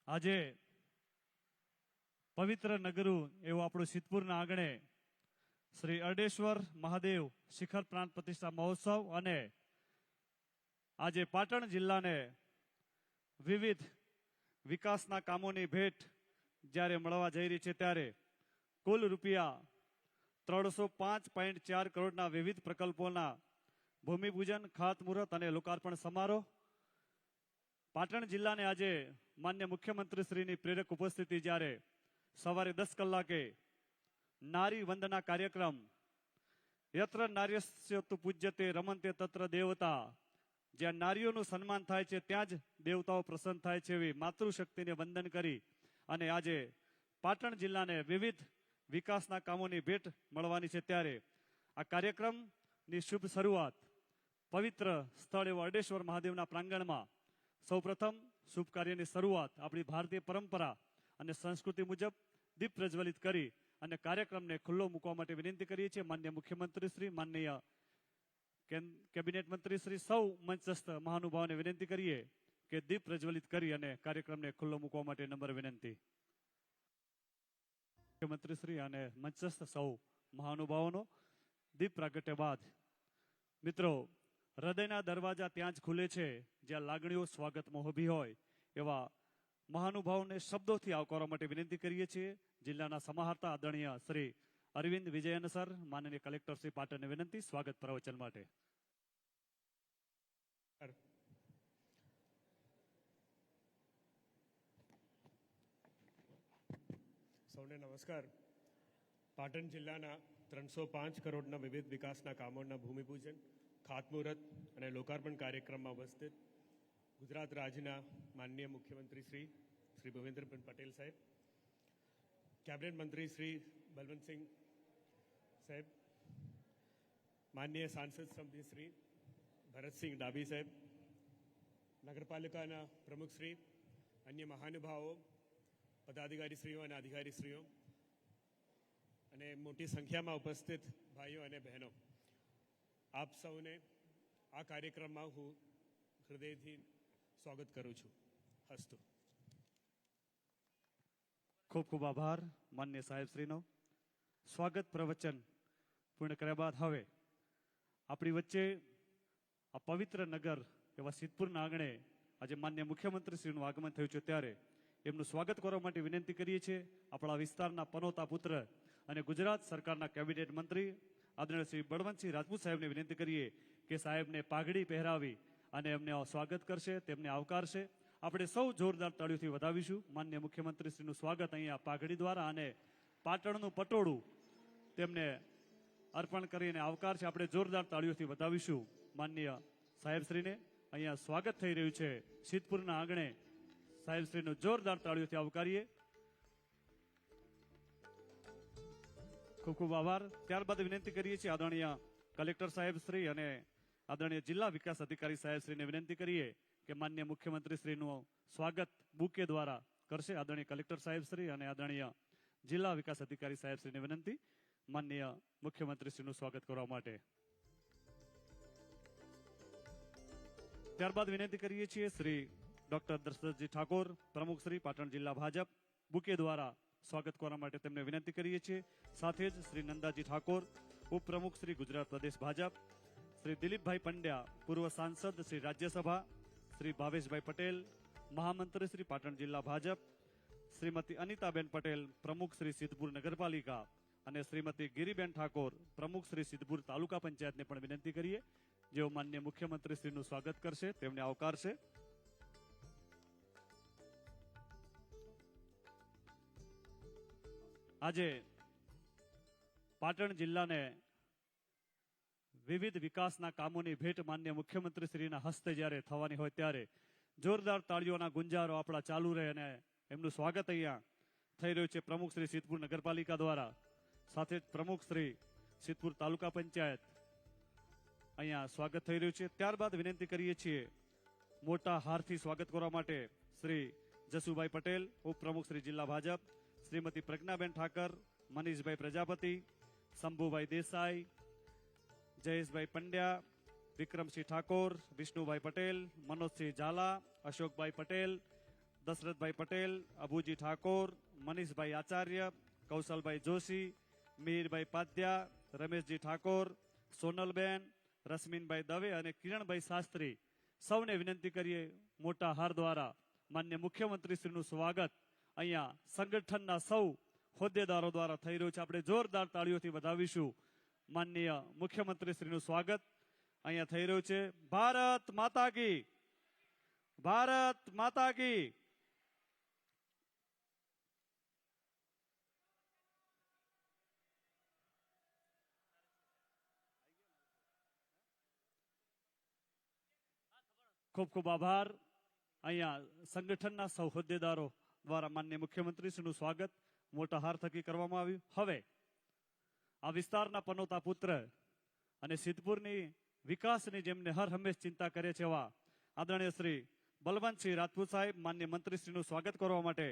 આજે પવિત્ર નગરું એવું આપણું સિદ્ધપુરના આંગણે શ્રી અરડેશ્વર મહાદેવ શિખર પ્રાણ પ્રતિષ્ઠા મહોત્સવ અને આજે પાટણ જિલ્લાને વિવિધ વિકાસના કામોની ભેટ જ્યારે મળવા જઈ રહી છે ત્યારે કુલ રૂપિયા 305.4 કરોડના વિવિધ પ્રકલ્પોના ભૂમિપૂજન, ખાતમુહૂર્ત અને લોકાર્પણ સમારોહ પાટણ જિલ્લાને આજે માન્ય મુખ્યમંત્રી શ્રીની પ્રેરક ઉપસ્થિતિ જ્યારે સવારે 10 કલાકે નારી વંદના કાર્યક્રમ યત્ર નાર્યસ્યતુ પૂજ્યતે રમંતે તત્ર દેવતા, જ્યાં નારીઓનું સન્માન થાય છે ત્યાં જ દેવતાઓ પ્રસન્ન થાય છે એવી માતૃશક્તિને વંદન કરી અને આજે પાટણ જિલ્લાને વિવિધ વિકાસના કામોની ભેટ મળવાની છે ત્યારે આ કાર્યક્રમની શુભ શરૂઆત પવિત્ર સ્થળ એવા અરડેશ્વર મહાદેવના પ્રાંગણમાં સૌપ્રથમ શુભ કાર્યની શરૂઆત આપણી ભારતીય પરંપરા અને સંસ્કૃતિ મુજબ દીપ પ્રજ્વલિત કરી અને કાર્યક્રમને ખુલ્લો મૂકવા માટે વિનંતી કરીએ છીએ. માન્ય મુખ્યમંત્રી શ્રી, માનનીય કેબિનેટ મંત્રી શ્રી, સૌ મંચસ્થ મહાનુભાવોને વિનંતી કરીએ કે દીપ પ્રજ્વલિત કરી અને કાર્યક્રમને ખુલ્લો મૂકવા માટે નમ્ર વિનંતી. મુખ્યમંત્રી શ્રી અને મંચસ્થ સૌ મહાનુભાવોનો દીપ પ્રાગટ્ય બાદ મિત્રો, હૃદયના દરવાજા ત્યાં જ ખુલે છે જ્યાં લાગણીઓ સ્વાગતમાં ઊભી હોય એવા મહાનુભાવોને શબ્દોથી આવકારવા માટે વિનંતી કરીએ છીએ. જિલ્લાના સમાહર્તા આદરણીય શ્રી અરવિંદ વિજયન સર, માનનીય કલેક્ટર શ્રી પાટણને વિનંતી સ્વાગત પ્રવચન માટે. સૌને નમસ્કાર. પાટણ જિલ્લાના 305 કરોડના વિવિધ વિકાસના કામોના ભૂમિપૂજન, ખાતમુહૂર્ત અને લોકાર્પણ કાર્યક્રમમાં ઉપસ્થિત ગુજરાત રાજ્યના માનનીય મુખ્યમંત્રી શ્રી ભૂપેન્દ્રભાઈ પટેલ સાહેબ, કેબિનેટ મંત્રી શ્રી બલવંતસિંહ સાહેબ, માનનીય સાંસદ સમિતિ શ્રી ભરતસિંહ ડાભી સાહેબ, નગરપાલિકાના પ્રમુખ શ્રી, અન્ય મહાનુભાવો, પદાધિકારીશ્રીઓ અને અધિકારીશ્રીઓ અને મોટી સંખ્યામાં ઉપસ્થિત ભાઈઓ અને બહેનો, આપ સૌને આ કાર્યક્રમમાં હું હૃદયથી સ્વાગત કરું છું. હસ્તુ. ખૂબ ખૂબ આભાર માન્ય સાહેબશ્રીનો. સ્વાગત પ્રવચન પૂર્ણ કર્યા બાદ હવે આપણી વચ્ચે આ પવિત્ર નગર એવા સિદ્ધપુરના આંગણે આજે માન્ય મુખ્યમંત્રી શ્રીનું આગમન થયું છે ત્યારે એમનું સ્વાગત કરવા માટે વિનંતી કરીએ છીએ. આપણા વિસ્તારના પનોતા પુત્ર અને ગુજરાત સરકારના કેબિનેટ મંત્રી આદરણીય શ્રી બળવંતસિંહ રાજપૂત સાહેબને વિનંતી કરીએ કે સાહેબને પાઘડી પહેરાવી અને એમને સ્વાગત કરશે, તેમને આવકારશે. આપણે સૌ જોરદાર તાળીઓથી વધાવીશું માન્ય મુખ્યમંત્રી શ્રીનું સ્વાગત અહીંયા પાઘડી દ્વારા અને પાટણનું પટોળું તેમને અર્પણ કરીને આવકારશે. આપણે જોરદાર તાળીઓથી વધાવીશું માન્ય સાહેબશ્રીને. અહીંયા સ્વાગત થઈ રહ્યું છે સિદ્ધપુરના આંગણે. સાહેબશ્રીનું જોરદાર તાળીઓથી આવકારીએ. ખૂબ ખૂબ આભાર. ત્યારબાદ વિનંતી કરીએ છીએ આદરણીય કલેક્ટર સાહેબશ્રી અને આદરણીય જિલ્લા વિકાસ અધિકારી સાહેબશ્રીને વિનંતી કરીએ કે માન્ય મુખ્યમંત્રી શ્રીનું સ્વાગત બુકે દ્વારા કરશે. આદરણીય કલેક્ટર સાહેબશ્રી અને આદરણીય જિલ્લા વિકાસ અધિકારી સાહેબશ્રીને વિનંતી માન્ય મુખ્યમંત્રી શ્રીનું સ્વાગત કરવા માટે. ત્યારબાદ વિનંતી કરીએ છીએ શ્રી ડોક્ટર દશરથજી ઠાકોર, પ્રમુખ શ્રી પાટણ જિલ્લા ભાજપ, બુકે દ્વારા સ્વાગત કરવા માટે તેમને વિનંતી કરીએ છીએ. સાથે જ શ્રી નંદાજી ઠાકોર, ઉપપ્રમુખ શ્રી ગુજરાત પ્રદેશ ભાજપ, શ્રી દિલીપભાઈ પંડ્યા, પૂર્વ સાંસદ શ્રી રાજ્યસભા, શ્રી ભાવેશભાઈ પટેલ, મહામંત્રી શ્રી પાટણ જિલ્લા ભાજપ, શ્રીમતી અનિતાબેન પટેલ, પ્રમુખ શ્રી સિદ્ધપુર નગરપાલિકા અને શ્રીમતી ગિરીબેન ઠાકોર, પ્રમુખ શ્રી સિદ્ધપુર તાલુકા પંચાયતને પણ વિનંતી કરીએ જેઓ માન્ય મુખ્યમંત્રી શ્રીનું સ્વાગત કરશે, તેમને આવકારશે. આજે પાટણ જિલ્લાને વિવિધ વિકાસના કામોની ભેટ માન્ય મુખ્યમંત્રી શ્રીના હસ્તે જ્યારે થવાની હોય ત્યારે જોરદાર તાળીઓના ગુંજારો આપણા ચાલુ રહે અને એમનું સ્વાગત અહીંયા થઈ રહ્યું છે પ્રમુખ શ્રી સિદ્ધપુર નગરપાલિકા દ્વારા. સાથે જ પ્રમુખ શ્રી સિદ્ધપુર તાલુકા પંચાયત અહીંયા સ્વાગત થઈ રહ્યું છે. ત્યારબાદ વિનંતી કરીએ છીએ મોટા હારથી સ્વાગત કરવા માટે શ્રી જસુભાઈ પટેલ, ઉપપ્રમુખ શ્રી જિલ્લા ભાજપ, શ્રીમતી પ્રજ્ઞાબેન ઠાકર, મનીષભાઈ પ્રજાપતિ, શંભુભાઈ દેસાઈ, જયેશભાઈ પંડ્યા, વિક્રમસિંહ ઠાકોર, વિષ્ણુભાઈ પટેલ, મનોજસિંહ ઝાલા, અશોકભાઈ પટેલ, દશરથભાઈ પટેલ, અબુજી ઠાકોર, મનીષભાઈ આચાર્ય, કૌશલભાઈ જોશી, મિહિરભાઈ પાધ્યા, રમેશજી ઠાકોર, સોનલબેન, રશ્મિનભાઈ દવે અને કિરણભાઈ શાસ્ત્રી સૌને વિનંતી કરીએ મોટા હાર દ્વારા માન્ય મુખ્યમંત્રીશ્રીનું સ્વાગત અહીંયા સંગઠનના સૌ હોદ્દેદારો દ્વારા થઈ રહ્યું છે. આપણે જોરદાર તાળીઓથી વધાવીશું. માનનીય મુખ્યમંત્રીશ્રીનું સ્વાગત અહીંયા થઈ રહ્યું છે. ભારત માતા કી, ભારત માતા કી. ખૂબ ખૂબ આભાર. અહીંયા સંગઠનના સૌ હોદ્દેદારો દ્વારા માનનીય મુખ્યમંત્રીશ્રીનું સ્વાગત મોટા હાર થકી કરવામાં આવ્યું. હવે આ વિસ્તારના પનોતા પુત્ર અને સિદ્ધપુરની વિકાસની જેમને હર હંમેશ ચિંતા કરે છે એવા આદરણીય શ્રી બલવંતસિંહ રાજપૂત સાહેબ માન્ય મંત્રીશ્રીનું સ્વાગત કરવા માટે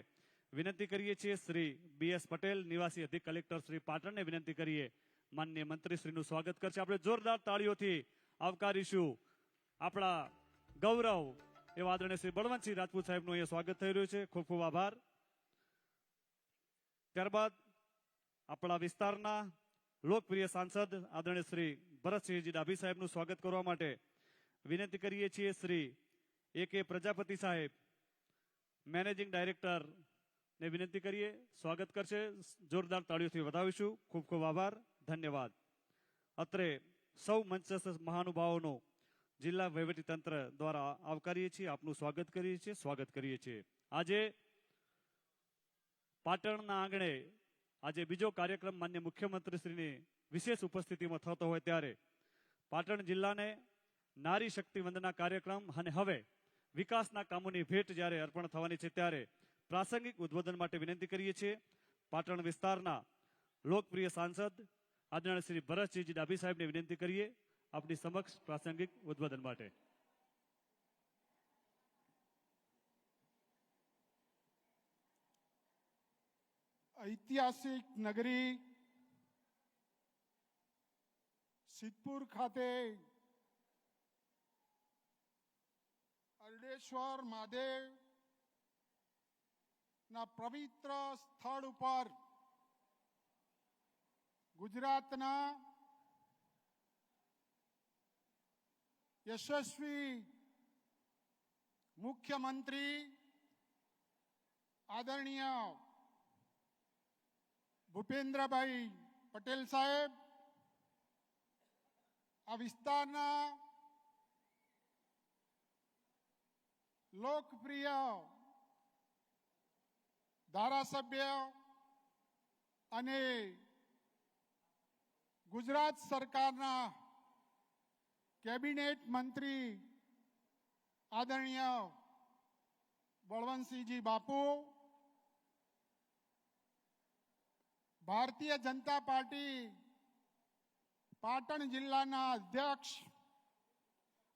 વિનંતી કરીએ છીએ. શ્રી BS પટેલ નિવાસી અધિક કલેક્ટર શ્રી પાટણને વિનંતી કરીએ માન્ય મંત્રીશ્રીનું સ્વાગત કરશે. આપણે જોરદાર તાળીઓથી આવકારીશું. આપણા ગૌરવ એવા આદરણીય શ્રી બળવંતસિંહ રાજપૂત સાહેબનું અહીંયા સ્વાગત થઈ રહ્યું છે. ખૂબ ખૂબ આભાર. ત્યારબાદ આપણા વિસ્તારના લોકપ્રિય સાંસદ આદરણીય શ્રી ભરતસિંહજી ડાભી સાહેબનું સ્વાગત કરવા માટે વિનંતી કરીએ છીએ. શ્રી AK પ્રજાપતિ સાહેબ મેનેજિંગ ડાયરેક્ટર ને વિનંતી કરીએ સ્વાગત કરશે. જોરદાર તાળીઓથી વધાવીશું. ખૂબ ખૂબ આભાર. ધન્યવાદ. અત્રે સૌ મંચસ્થ મહાનુભાવોનો જિલ્લા વહીવટી તંત્ર દ્વારા આવકારીએ છીએ. આપનું સ્વાગત કરીએ છીએ, સ્વાગત કરીએ છીએ. આજે પાટણના આંગણે આજે બીજો કાર્યક્રમ માન્ય મુખ્યમંત્રીશ્રીની વિશેષ ઉપસ્થિતિમાં થતો હોય ત્યારે પાટણ જિલ્લાને નારી શક્તિ વંદના કાર્યક્રમ અને હવે વિકાસના કામોની ભેટ જ્યારે અર્પણ થવાની છે ત્યારે પ્રાસંગિક ઉદ્બોધન માટે વિનંતી કરીએ છીએ. પાટણ વિસ્તારના લોકપ્રિય સાંસદ આદરણીય શ્રી ભરતસિંહજી ડાભી સાહેબને વિનંતી કરીએ આપની સમક્ષ પ્રાસંગિક ઉદ્બોધન માટે. ઐતિહાસિક નગરી સિદ્ધપુર ખાતે અરડેશ્વર મહાદેવ ના પવિત્ર સ્થળ ઉપર ગુજરાતના યશસ્વી મુખ્યમંત્રી આદરણીય ભૂપેન્દ્રભાઈ પટેલ સાહેબ, આ વિસ્તારના લોકપ્રિય ધારાસભ્ય અને ગુજરાત સરકારના કેબિનેટ મંત્રી આદરણીય બળવંતસિંહજી બાપુ, ભારતીય જનતા પાર્ટી પાટણ જિલ્લાના અધ્યક્ષ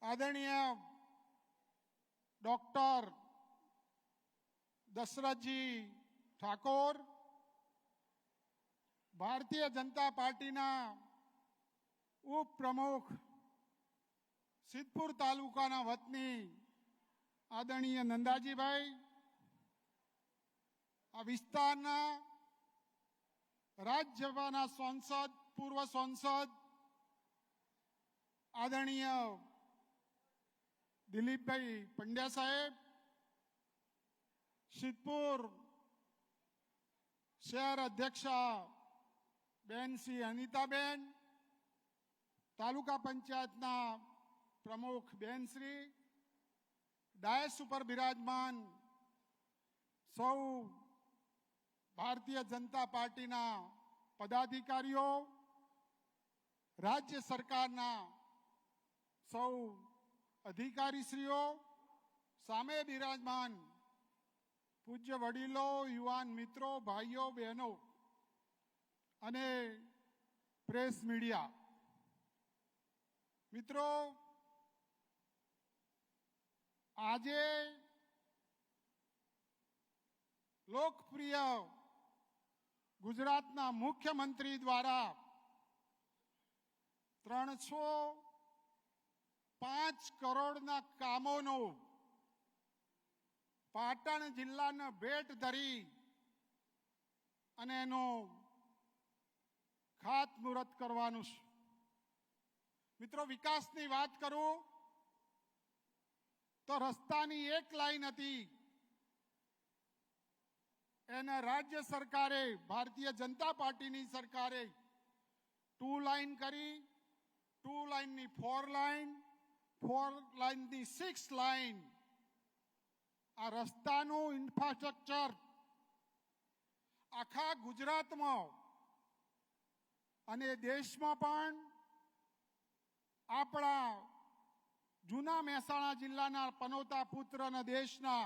આદરણીય ડોક્ટર દશરથજી ઠાકોર, ભારતીય જનતા પાર્ટીના ઉપપ્રમુખ સિદ્ધપુર તાલુકાના વતની આદરણીય નંદાજીભાઈ, આ વિસ્તારના રાજ્યસભાના સાંસદ પૂર્વ સાંસદ આદરણીય દિલીપભાઈ પંડ્યા સાહેબ, સિદ્ધપુર શહેર અધ્યક્ષા બેન શ્રી અનિતાબેન, તાલુકા પંચાયતના પ્રમુખ બેન શ્રી, ડાયસ ઉપર બિરાજમાન સૌ ભારતીય જનતા પાર્ટીના પદાધિકારીઓ, રાજ્ય સરકારના સૌ અધિકારીશ્રીઓ, સામે બિરાજમાન પૂજ્ય વડીલો, યુવાન મિત્રો, ભાઈઓ બહેનો અને પ્રેસ મીડિયા મિત્રો, આજે લોકપ્રિય ગુજરાતના મુખ્યમંત્રી દ્વારા 305 કરોડના કામોનો પાટણ જિલ્લાને ભેટ ધરી અને એનું ખાતમુહૂર્ત કરવાનું છે. મિત્રો, વિકાસની વાત કરું તો રસ્તાની એક લાઈન હતી, એને રાજ્ય સરકારે, ભારતીય જનતા પાર્ટીની સરકારે 2 લાઈન કરી, 2 લાઈનની 4 લાઈન, 4 લાઈનની 6 લાઈન. આ રસ્તાનું ઇન્ફ્રાસ્ટ્રક્ચર આખા ગુજરાતમાં અને દેશમાં પણ આપણા જૂના મહેસાણા જિલ્લાના પનોતા પુત્ર અને દેશના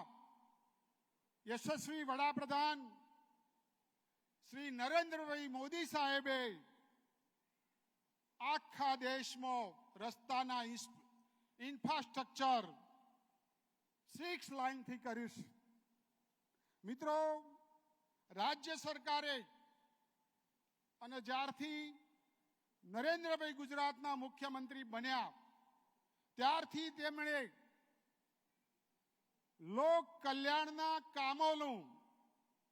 યશસ્વી વડાપ્રધાન શ્રી નરેન્દ્રભાઈ મોદી સાહેબે આખા દેશમાં રસ્તાના ઇન્ફ્રાસ્ટ્રક્ચર 6 લાઈનથી કર્યું છે. મિત્રો, રાજ્ય સરકારે અને જ્યારથી નરેન્દ્રભાઈ ગુજરાતના મુખ્યમંત્રી બન્યા ત્યારથી તેમણે લોક કલ્યાણના કામોનું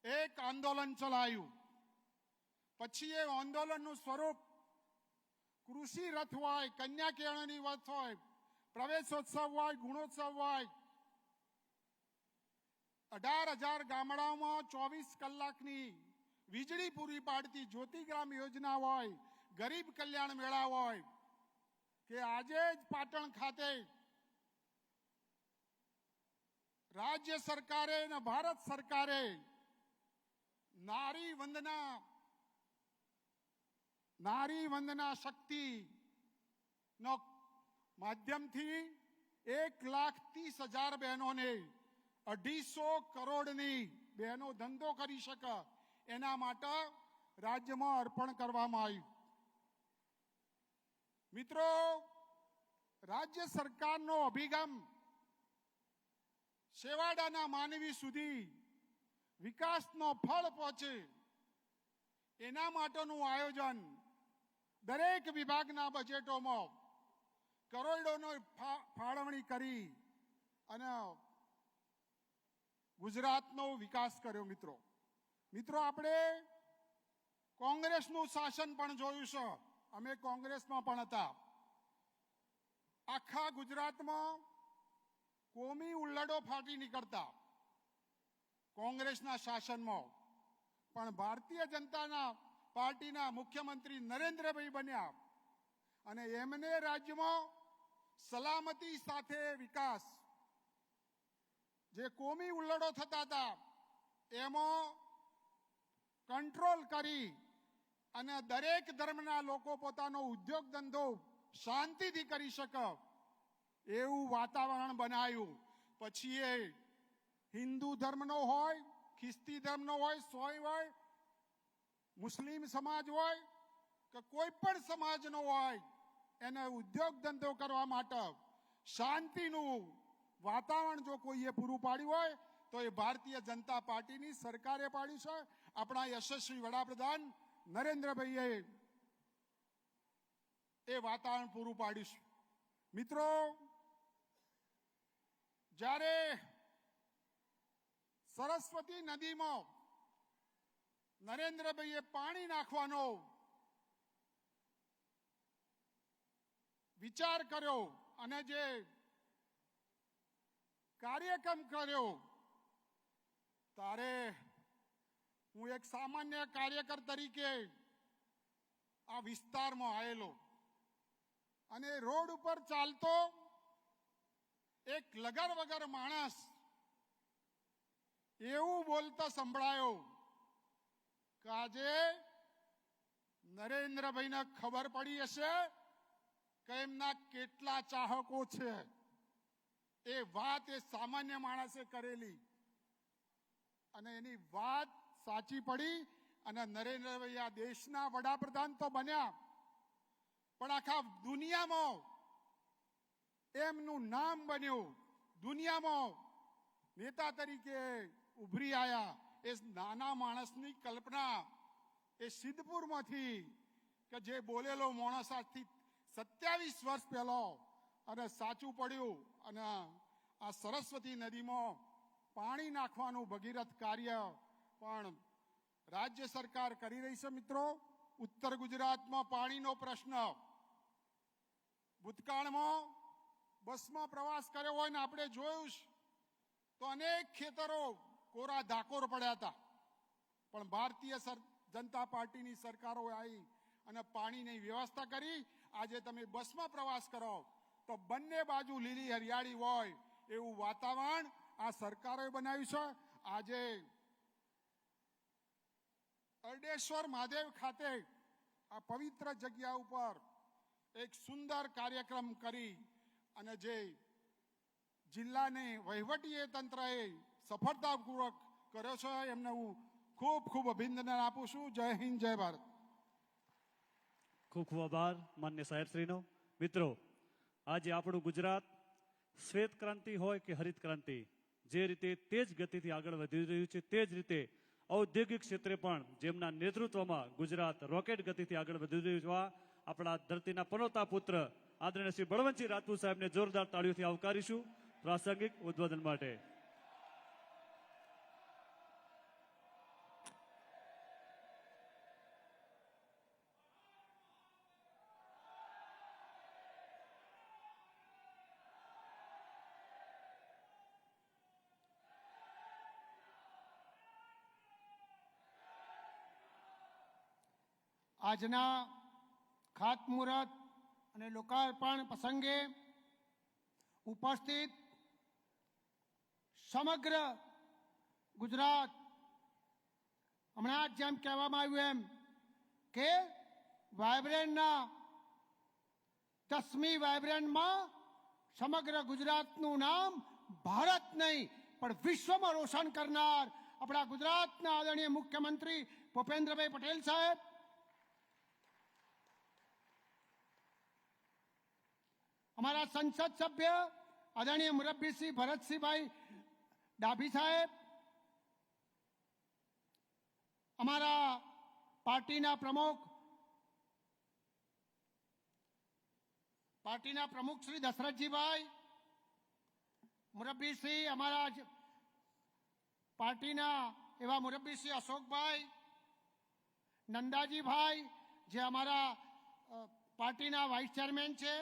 એક આંદોલન ચલાવ્યું. પછી એ આંદોલનનું સ્વરૂપ કૃષિ રથ હોય, કન્યા કેળવણી રથ હોય, પ્રવેશોત્સવ હોય, ગુણોત્સવ હોય, 18,000 ગામડાઓમાં 24 કલાકની વીજળી પૂરી પાડતી જ્યોતિગ્રામ યોજના હોય, ગરીબ કલ્યાણ મેળા હોય, કે આજે જ પાટણ ખાતે રાજ્ય સરકારે અને ભારત સરકારે નારી વંદના શક્તિ નો માધ્યમથી 1,30,000 બહેનોને 250 કરોડની બહેનો ધંધો કરી શકે એના માટે રાજ્યમાં અર્પણ કરવામાં આવ્યું. મિત્રો, રાજ્ય સરકારનો અભિગમ છેવાડાના માનવી સુધી વિકાસનો ફળ પહોંચે એના માટેનું આયોજન દરેક વિભાગના બજેટોમાં કરોડોનો ફાળવણી કરી અને ગુજરાતનો વિકાસ કર્યો. મિત્રો, આપણે કોંગ્રેસનું શાસન પણ જોયું છે. અમે કોંગ્રેસમાં પણ હતા. આખા ગુજરાતમાં કોમી ઉલ્લડો ફાટી નીકળતા કોંગ્રેસના શાસનમાં. પણ ભારતીય જનતા પાર્ટીના મુખ્યમંત્રી નરેન્દ્રભાઈ બન્યા અને એમને રાજ્યમાં સલામતી સાથે વિકાસ, જે કોમી ઉલ્લડો થતા હતા એમાં કંટ્રોલ કરી અને દરેક ધર્મના લોકો પોતાનો ઉદ્યોગ ધંધો શાંતિથી કરી શકે એવું વાતાવરણ બનાવ્યું. પછી એ હિન્દુ ધર્મનો હોય, ખ્રિસ્તી ધર્મનો હોય, સોય હોય, મુસ્લિમ સમાજ હોય કે કોઈ પણ સમાજનો હોય, એને ઉદ્યોગ ધંધો કરવા માટે શાંતિનું વાતાવરણ જો કોઈએ પૂરું પાડ્યું હોય તો એ ભારતીય જનતા પાર્ટીની સરકારે પાડ્યું છે. આપણા યશસ્વી વડાપ્રધાન નરેન્દ્રભાઈએ એ વાતાવરણ પૂરું પાડ્યું છે. મિત્રો, જ્યારે સરસ્વતી નદીમાં નરેન્દ્રભાઈએ પાણી નાખવાનો વિચાર કર્યો અને જે કાર્યક્રમ કર્યો, ત્યારે હું એક સામાન્ય કાર્યકર તરીકે આ વિસ્તારમાં આવેલો અને રોડ ઉપર ચાલતો એક લગર વગર માણસ એવું બોલતા સંભળાયો કે આજે નરેન્દ્રભાઈને ખબર પડી હશે કે એમના કેટલા ચાહકો છે. એ વાત એ સામાન્ય માણસે કરેલી અને એની વાત સાચી પડી અને નરેન્દ્રભાઈ આ દેશના વડાપ્રધાન તો બન્યા, પણ આખા દુનિયામાં એમનું નામ બન્યું. દુનિયામાં નેતા તરીકે ઉભરી આવ્યા. એ નાના માણસની કલ્પના એ સિદ્ધપુરમાંથી કે જે બોલેલો માણસ આજથી 27 વર્ષ પહેલો અને સાચું પડ્યું અને આ સરસ્વતી નદીમાં પાણી નાખવાનું ભગીરથ કાર્ય પણ રાજ્ય સરકાર કરી રહી છે. મિત્રો, ઉત્તર ગુજરાતમાં પાણીનો પ્રશ્ન, ભૂતકાળમાં બસમાં પ્રવાસ કર્યો હોય ને આપણે જોયું છે તો અનેક ખેતરો કોરા ધાકોર પડ્યા હતા, પણ ભારતીય જનતા પાર્ટીની સરકારો આવી અને પાણીની વ્યવસ્થા કરી. આજે તમે બસમાં પ્રવાસ કરો તો બંને બાજુ લીલી હરિયાળી હોય એવું વાતાવરણ આ સરકારોએ બનાવ્યું છે. આજે અરડેશ્વર મહાદેવ ખાતે આ પવિત્ર જગ્યા ઉપર એક સુંદર કાર્યક્રમ કરી અને જે જિલ્લાને વહીવટી તંત્રએ સફળતાપૂર્વક કર્યો છે એમને હું ખૂબ ખૂબ અભિનંદન આપું છું. જય હિન્દ, જય ભારત. ખૂબ ખૂબ આભાર માન્ય સાહેબશ્રીનો. મિત્રો, આજે આપણું ગુજરાત શ્વેત ક્રાંતિ હોય કે હરિત ક્રાંતિ, જે રીતે તેજ ગતિથી આગળ વધી રહ્યું છે તે જ રીતે ઔદ્યોગિક ક્ષેત્રે પણ જેમના નેતૃત્વમાં ગુજરાત રોકેટ ગતિથી આગળ વધી રહ્યું છે, આપણા ધરતીના પનોતા પુત્ર આદરણીય શ્રી બળવંતસિંહ રાજપૂત સાહેબને જોરદાર તાળીઓથી આવકારીશું પ્રાસંગિક ઉદ્બોધન માટે. આજના ખાતમુહૂર્ત અને લોકાર્પણ પ્રસંગે ઉપસ્થિત સમગ્ર ગુજરાત, હમણાં જેમ કહેવામાં આવ્યું એમ કે વાઇબ્રન્ટના 10મી વાઇબ્રન્ટમાં સમગ્ર ગુજરાતનું નામ ભારત નહીં પણ વિશ્વમાં રોશન કરનાર આપણા ગુજરાતના આદરણીય મુખ્યમંત્રી ભૂપેન્દ્રભાઈ પટેલ સાહેબ, અમારા સંસદ સભ્ય આદરણીય મુરબ્બીસિંહ ભરતસિંહભાઈ ડાભી સાહેબ, અમારા પાર્ટીના પ્રમુખ શ્રી દશરથજીભાઈ, મુરબ્બીસિંહ અમારા પાર્ટીના એવા મુરબ્બીસિંહ અશોકભાઈ, નંદાજીભાઈ જે અમારા પાર્ટીના વાઇસ ચેરમેન છે,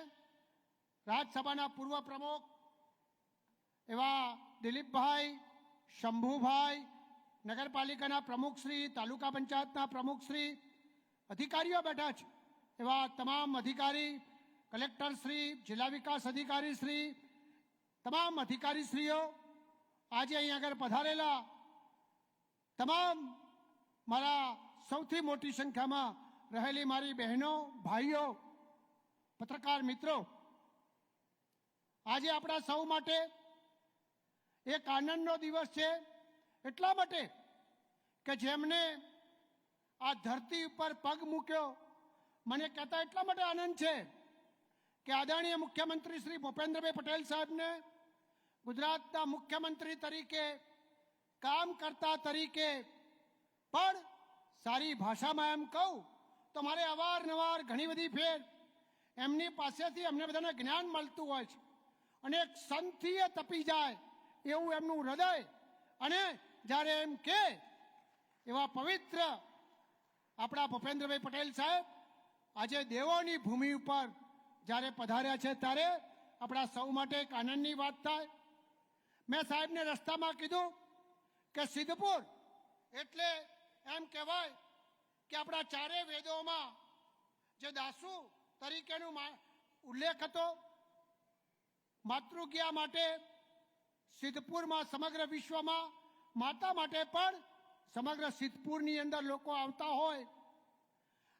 રાજ્યસભાના પૂર્વ પ્રમુખ એવા દિલીપભાઈ, શંભુભાઈ, નગરપાલિકાના પ્રમુખશ્રી, તાલુકા પંચાયતના પ્રમુખશ્રી, અધિકારીઓ બેઠા છે એવા તમામ અધિકારી, કલેક્ટરશ્રી, જિલ્લા વિકાસ અધિકારીશ્રી, તમામ અધિકારીશ્રીઓ, આજે અહીં આગળ પધારેલા તમામ મારા સૌથી મોટી સંખ્યામાં રહેલી મારી બહેનો, ભાઈઓ, પત્રકાર મિત્રો, આજે આપણા સૌ માટે એક આનંદનો દિવસ છે. એટલા માટે કે જેમને આ ધરતી ઉપર પગ મૂક્યો, મને કહેતા એટલા માટે આનંદ છે કે આદરણીય મુખ્યમંત્રી શ્રી ભૂપેન્દ્રભાઈ પટેલ સાહેબને ગુજરાતના મુખ્યમંત્રી તરીકે, કામ કરતા તરીકે, પણ સારી ભાષામાં એમ કહું તો મારે અવારનવાર ઘણી બધી ફેર એમની પાસેથી અમને બધાને જ્ઞાન મળતું હોય છે અને એક સંતથી તપી જાય એવું એમનું હૃદય, અને જ્યારે એમ કે એવા પવિત્ર આપણા ભૂપેન્દ્રભાઈ પટેલ સાહેબ આજે દેવોની ભૂમિ ઉપર જ્યારે પધાર્યા છે ત્યારે આપણા સૌ માટે એક આનંદની વાત થાય. મેં સાહેબને રસ્તામાં કીધું કે સિદ્ધપુર એટલે એમ કહેવાય કે આપણા ચારે વેદોમાં જે દાસુ તરીકેનો ઉલ્લેખ હતો, માતૃજ્ઞા માટે સિદ્ધપુરમાં સમગ્ર વિશ્વમાં માતા માટે પણ સમગ્ર સિદ્ધપુરની અંદર લોકો આવતા હોય.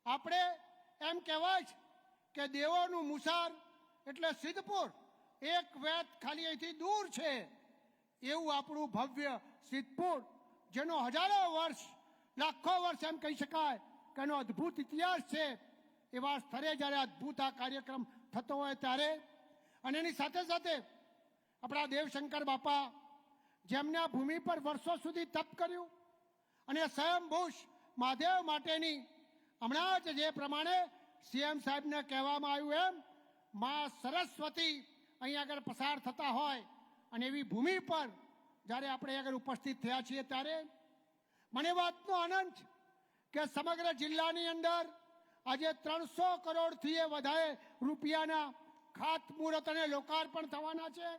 આપણે એમ કહેવાય કે દેવોનું મુસાર એટલે સિદ્ધપુર એક વેત ખાલી અહીંથી દૂર છે એવું આપણું ભવ્ય સિદ્ધપુર, જેનો હજારો વર્ષ, લાખો વર્ષ એમ કહી શકાય કે એનો અદ્ભુત ઇતિહાસ છે, એવા સ્થળે જ્યારે અદ્ભુત આ કાર્યક્રમ થતો હોય ત્યારે, અને એની સાથે સાથે આપણા દેવશંકર બાપા જેમને આ ભૂમિ પર વર્ષો સુધી તપ કર્યું અને સ્વયંભૂષ મહાદેવ માટેની હમણાં જ જે પ્રમાણે સીએમ સાહેબને કહેવામાં આવ્યું એમ મા સરસ્વતી અહીં આગળ પસાર થતા હોય અને એવી ભૂમિ પર જ્યારે આપણે આગળ ઉપસ્થિત થયા છીએ ત્યારે મને વાતનો આનંદ છે કે સમગ્ર જિલ્લાની અંદર આજે 300 કરોડથી વધારે રૂપિયાના ખાતમુહૂર્ત અને લોકાર્પણ થવાના છે.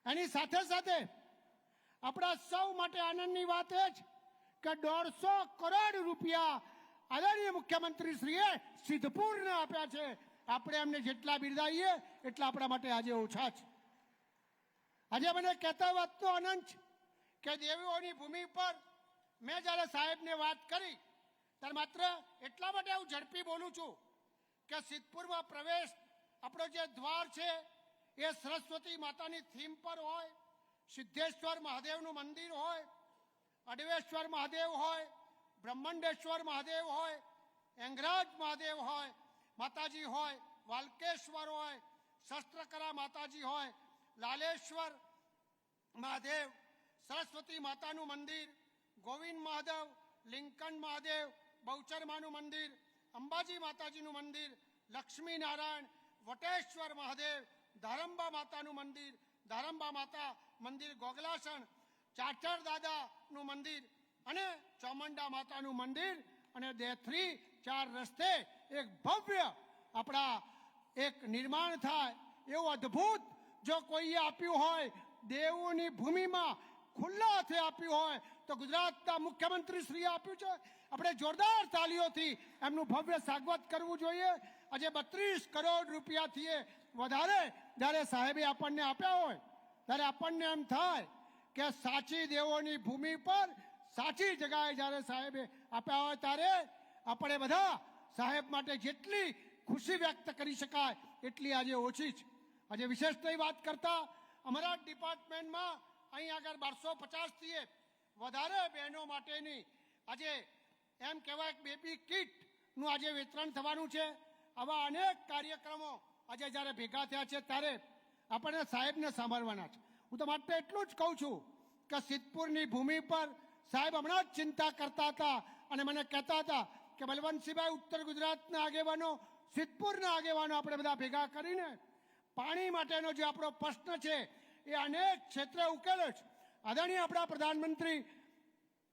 એની સાથે સાથે આપણા સૌ માટે આનંદની વાત એ છે કે 150 કરોડ રૂપિયા આદરણીય મુખ્યમંત્રીશ્રીએ સિદ્ધપુરને આપ્યા છે. આપણે એમને જેટલા બિરદાવીએ એટલા આપણા માટે આજે ઓછા છે. આજે મને કહેતા વાતનો આનંદ છે કે દેવીઓની ભૂમિ પર મેં જ્યારે સાહેબને વાત કરી ત્યારે માત્ર એટલા માટે હું ઝડપી બોલું છું કે સિદ્ધપુરમાં પ્રવેશ આપણો જે દ્વાર છે એ સરસ્વતી માતાની થીમ પર હોય, સિદ્ધેશ્વર મહાદેવનું મંદિર હોય, અડવેશ્વર મહાદેવ હોય, બ્રહ્માંડેશ્વર મહાદેવ હોય, એંગરાજ મહાદેવ હોય, માતાજી હોય, વાલકેશ્વર હોય, શસ્ત્રકરા માતાજી હોય, લાલેશ્વર મહાદેવ, સરસ્વતી માતાનું મંદિર, ગોવિંદ મહાદેવ, લિંકન મહાદેવ, બહુચરમાનું મંદિર, અંબાજી માતાજીનું મંદિર, લક્ષ્મી નારાયણ, વટેશ્વર મહાદેવ, ધારંબા માતાનું મંદિર, ધારંબા માતા મંદિર ગોગલાસણ, ચાચર દાદાનું મંદિર અને ચામુંડા માતાનું મંદિર અને દેથરી 4 રસ્તે એક ભવ્ય આપણા એક નિર્માણ થાય એવું અદ્ભુત જો કોઈએ આપ્યું હોય, દેવોની ભૂમિમાં ખુલ્લા હાથે આપ્યું હોય તો ગુજરાતના મુખ્યમંત્રી શ્રીએ આપ્યું છે. આપણે જોરદાર તાલીઓથી એમનું ભવ્ય સ્વાગત કરવું જોઈએ. આજે 32 કરોડ રૂપિયાથી વધારે જ્યારે સાહેબે આપણને આપ્યા હોય ત્યારે આપણને એમ થાય કે સાચી દેવોની ભૂમિ પર સાચી જગ્યાએ જ્યારે સાહેબે આપ્યા હોય ત્યારે આપણે બધા સાહેબ માટે જેટલી ખુશી વ્યક્ત કરી શકાય એટલી આજે ઓછી છે. આજે વિશેષ વાત કરતા અમારા ડિપાર્ટમેન્ટમાં અહીં આગળ 1250થી વધારે બહેનો માટેની આજે એમ કહેવાય કે બેબી કિટનું આજે વિતરણ થવાનું છે. આવા અનેક કાર્યક્રમો આજે જ્યારે ભેગા થયા છે ત્યારે આપણને સાહેબને સાંભળવાના છે. હું તો માત્ર એટલું જ કહું છું કે સિદ્ધપુરની ભૂમિ પર સાહેબ હમણાં જ ચિંતા કરતા હતા અને મને કહેતા હતા કે બલવંતસિંહભાઈ ઉત્તર ગુજરાતના આગેવાનો, સિદ્ધપુરના આગેવાનો આપણે બધા ભેગા કરીને પાણી માટેનો જે આપણો પ્રશ્ન છે એ અનેક ક્ષેત્રે ઉકેલ્યો છે. આદરણીય આપણા પ્રધાનમંત્રી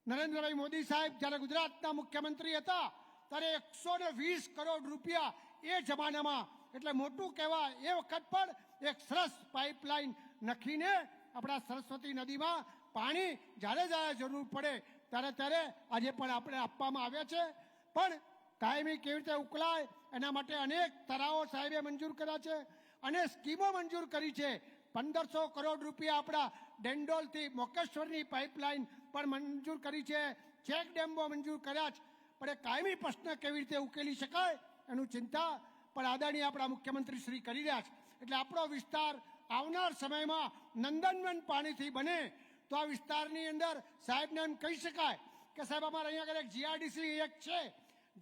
નરેન્દ્રભાઈ મોદી સાહેબ જ્યારે ગુજરાતના મુખ્યમંત્રી હતા ત્યારે 120 કરોડ રૂપિયા એ જમાનામાં એટલે મોટું કહેવાય એ વખત પણ એક સરસ પાઇપલાઇન નખીને આપણા સરસ્વતી નદીમાં પાણી જ્યારે જ્યારે જરૂર પડે ત્યારે આજે પણ આપણે આપવામાં આવ્યા છે. પણ કાયમી કેવી રીતે ઉકલાય એના માટે અનેક તળાવો સાહેબે મંજૂર કર્યા છે અને સ્કીમો મંજૂર કરી છે. 1500 કરોડ રૂપિયા આપણા ડેન્ડોલથી મોકેશ્વરની પાઇપલાઇન પણ મંજૂર કરી છે. ચેક ડેમો મંજૂર કર્યા છે. પણ એ કાયમી પ્રશ્ન કેવી રીતે ઉકેલી શકાય એનું ચિંતા પણ આદરણીય આપણા મુખ્યમંત્રી શ્રી કરી રહ્યા છે. એટલે આપણો વિસ્તાર આવનાર સમયમાં નંદનવન પાણીથી બને તો આ વિસ્તારની અંદર સાહેબને એમ કહી શકાય કે સાહેબ અમારે અહીંયા આગળ એક જીઆરડીસી એક છે,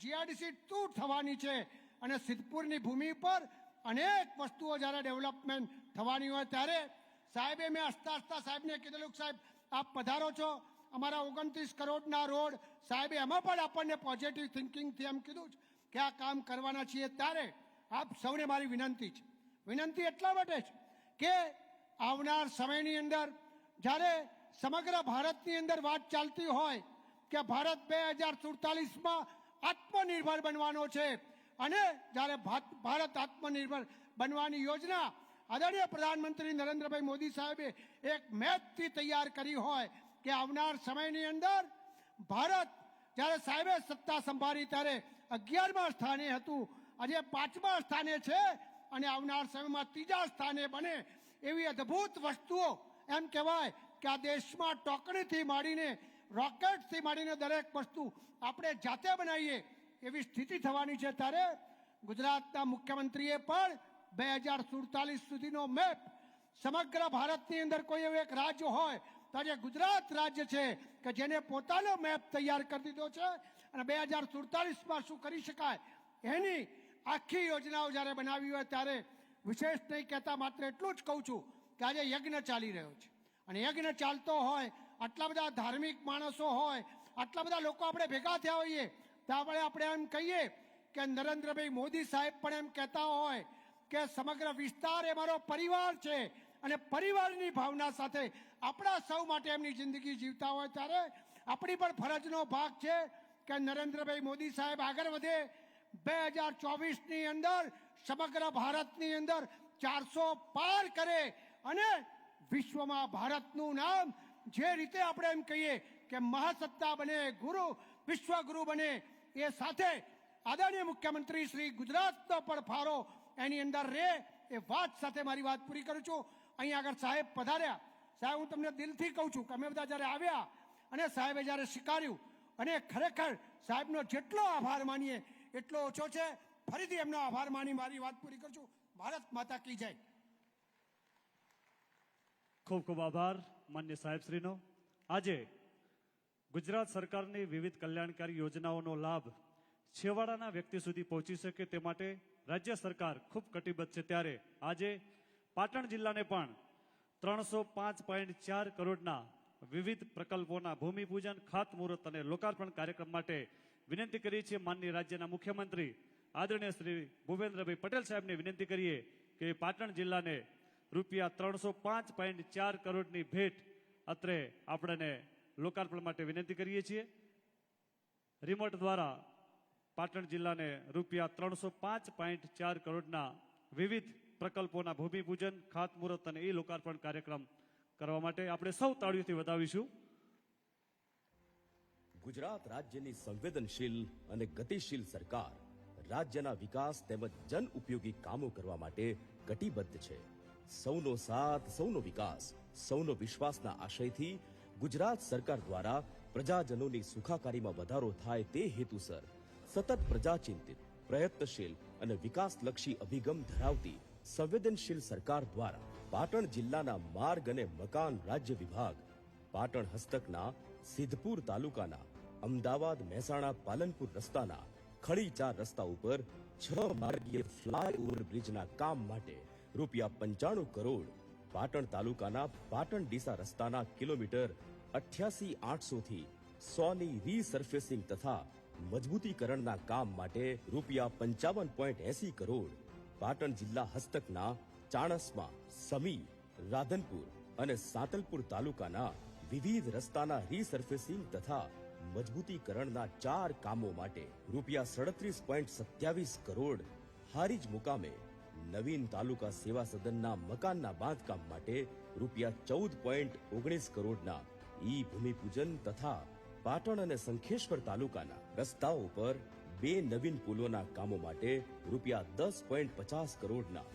જીઆરડીસી 2 થવાની છે અને સિદ્ધપુરની ભૂમિ પર અનેક વસ્તુઓ જ્યારે ડેવલપમેન્ટ થવાની હોય ત્યારે સાહેબે મેં હસતા સાહેબને કીધેલું કે સાહેબ આપ પધારો છો, અમારા 29 કરોડના રોડ સાહેબે એમાં પણ આપણને પોઝિટિવ થિંકિંગથી એમ કીધું કે આ કામ કરવાના છીએ. ત્યારે આપ સૌને મારી વિનંતી છે, વિનંતી એટલા માટે છે કે આવનાર સમયની અંદર જ્યારે સમગ્ર ભારતની અંદર વાત ચાલતી હોય કે ભારત 2047માં આત્મનિર્ભર બનવાનો છે અને જ્યારે ભારત આત્મનિર્ભર બનવાની યોજના આદરણીય પ્રધાનમંત્રી નરેન્દ્રભાઈ મોદી સાહેબે એક મેપથી તૈયાર કરી હોય કે આવનાર સમયની અંદર ભારત જ્યારે સાહેબે સત્તા સંભાળી ત્યારે 11મા સ્થાને હતું, આજે 5મા સ્થાને છે અને આવનાર સમયમાં 3જા સ્થાને બને એવી અદ્ભુત વસ્તુઓ એમ કહેવાય કે આ દેશમાં ટોકણીથી માંડીને રોકેટથી માંડીને દરેક વસ્તુ આપણે જાતે બનાવીએ એવી સ્થિતિ થવાની છે. ત્યારે ગુજરાતના મુખ્યમંત્રીએ પણ 2047 સુધીનો મેપ સમગ્ર ભારતની અંદર કોઈ એવું એક રાજ્ય હોય તો આજે ગુજરાત રાજ્ય છે કે જેને પોતાનો મેપ તૈયાર કરી દીધો છે અને 2047માં શું કરી શકાય એની આખી યોજનાઓ જ્યારે બનાવી હોય ત્યારે વિશેષ નહીં કહેતા માત્ર એટલું જ કહું છું કે આજે યજ્ઞ ચાલી રહ્યો છે અને યજ્ઞ ચાલતો હોય, આટલા બધા ધાર્મિક માણસો હોય, આટલા બધા લોકો આપણે ભેગા થયા હોઈએ ત્યાં આપણે એમ કહીએ કે નરેન્દ્રભાઈ મોદી સાહેબ પણ એમ કહેતા હોય કે સમગ્ર વિસ્તાર એ મારો પરિવાર છે અને પરિવારની ભાવના સાથે આપણા સૌ માટે એમની જિંદગી જીવતા હોય ત્યારે આપણી પણ ફરજનો ભાગ છે કે નરેન્દ્રભાઈ મોદી સાહેબ આગળ વધે, 2024ની અંદર સમગ્ર ભારતની અંદર 400 પાર કરે અને વિશ્વમાં ભારતનું નામ જે રીતે આપણે એમ કહીએ કે મહાસત્તા બને, ગુરુ વિશ્વગુરુ બને, એ સાથે આદરણીય મુખ્યમંત્રી શ્રી ગુજરાતનો પણ ફાળો એની અંદર રહે, એ વાત સાથે મારી વાત પૂરી કરું છું. અહીં આગળ સાહેબ પધાર્યા. સાહેબ, હું તમને દિલથી કહું છું કે અમે બધા જ્યારે આવ્યા અને સાહેબે જ્યારે સ્વીકાર્યું, અને ખરેખર સાહેબનો જેટલો આભાર માનીએ એટલો ઓછો છે. ફરીથી એમનો આભાર માની મારી વાત પૂરી કરું છું. ભારત માતા કી જય. ખૂબ ખૂબ આભાર માન્ય સાહેબશ્રીનો. આજે ગુજરાત સરકારની વિવિધ કલ્યાણકારી યોજનાઓનો લાભ છેવાડાના વ્યક્તિ સુધી પહોંચી શકે તે માટે રાજ્ય સરકાર ખૂબ કટિબદ્ધ છે. ત્યારે આજે પાટણ જિલ્લાને પણ 305.4 કરોડના વિવિધ પ્રકલ્પોના ભૂમિપૂજન, ખાતમુહૂર્ત અને લોકાર્પણ કાર્યક્રમ માટે વિનંતી કરી છે. માનનીય રાજ્યના મુખ્યમંત્રી આદરણીય શ્રી ભૂપેન્દ્રભાઈ પટેલ સાહેબને વિનંતી કરીએ કે પાટણ જિલ્લાને રૂપિયા 305.4 કરોડની ભેટ અત્રે આપણને લોકાર્પણ માટે વિનંતી કરીએ છીએ. રિમોટ દ્વારા પાટણ જિલ્લાને રૂપિયા 305.4 કરોડના વિવિધ પ્રકલ્પોના ભૂમિપૂજન, ખાતમુહૂર્ત અને લોકાર્પણ કાર્યક્રમ કરવા માટે આપણે સૌ તાળીઓથી વધાવીશું. ગુજરાત રાજ્યની સંવેદનશીલ અને ગતિશીલ સરકાર રાજ્યના વિકાસ તેમજ જન ઉપયોગી કામો કરવા માટે કટિબદ્ધ છે. સૌનો સાથ, સૌનો વિકાસ, સૌનો વિશ્વાસના આશયથી ગુજરાત સરકાર દ્વારા પ્રજાજનોની સુખાકારીમાં વધારો થાય તે હેતુસર સતત પ્રજાચિંતિત, પ્રયત્નશીલ અને વિકાસલક્ષી અભિગમ ધરાવતી સંવેદનશીલ સરકાર દ્વારા પાટણ જિલ્લાના માર્ગ અને મકાન રાજ્ય વિભાગ, પાટણ હસ્તકના સિદ્ધપુર તાલુકાના અમદાવાદ મહેસાણા પાલનપુર રસ્તાના ખડી 4 રસ્તા ઉપર 6 માર્ગીય ફ્લાયઓવર બ્રિજના કામ માટે રૂપિયા 95 કરોડ, પાટણ તાલુકાના પાટણ ડીસા રસ્તાના કિલોમીટર 88,800 થી 100ની રીસર્ફેસિંગ તથા મજબૂતીકરણના કામ માટે રૂપિયા 55.80 કરોડ, પાટણ જિલ્લા હસ્તકના ચાણસ્મા, સમી, રાધનપુર અને સાંતલપુર તાલુકાના વિવિધ રસ્તાના રીસર્ફેસિંગ તથા મજબૂતીકરણના 4 કામો માટે રૂપિયા 37.27 કરોડ, હારીજ મુકામે નવીન તાલુકા સેવા સદનના મકાનના બાંધકામ માટે રૂપિયા 14.19 કરોડના ઈ ભૂમિપૂજન તથા પાટણ અને શંખેશ્વર તાલુકાના રસ્તાઓ પર 2 નવીન પુલોના કામો માટે રૂપિયા 10.50 કરોડના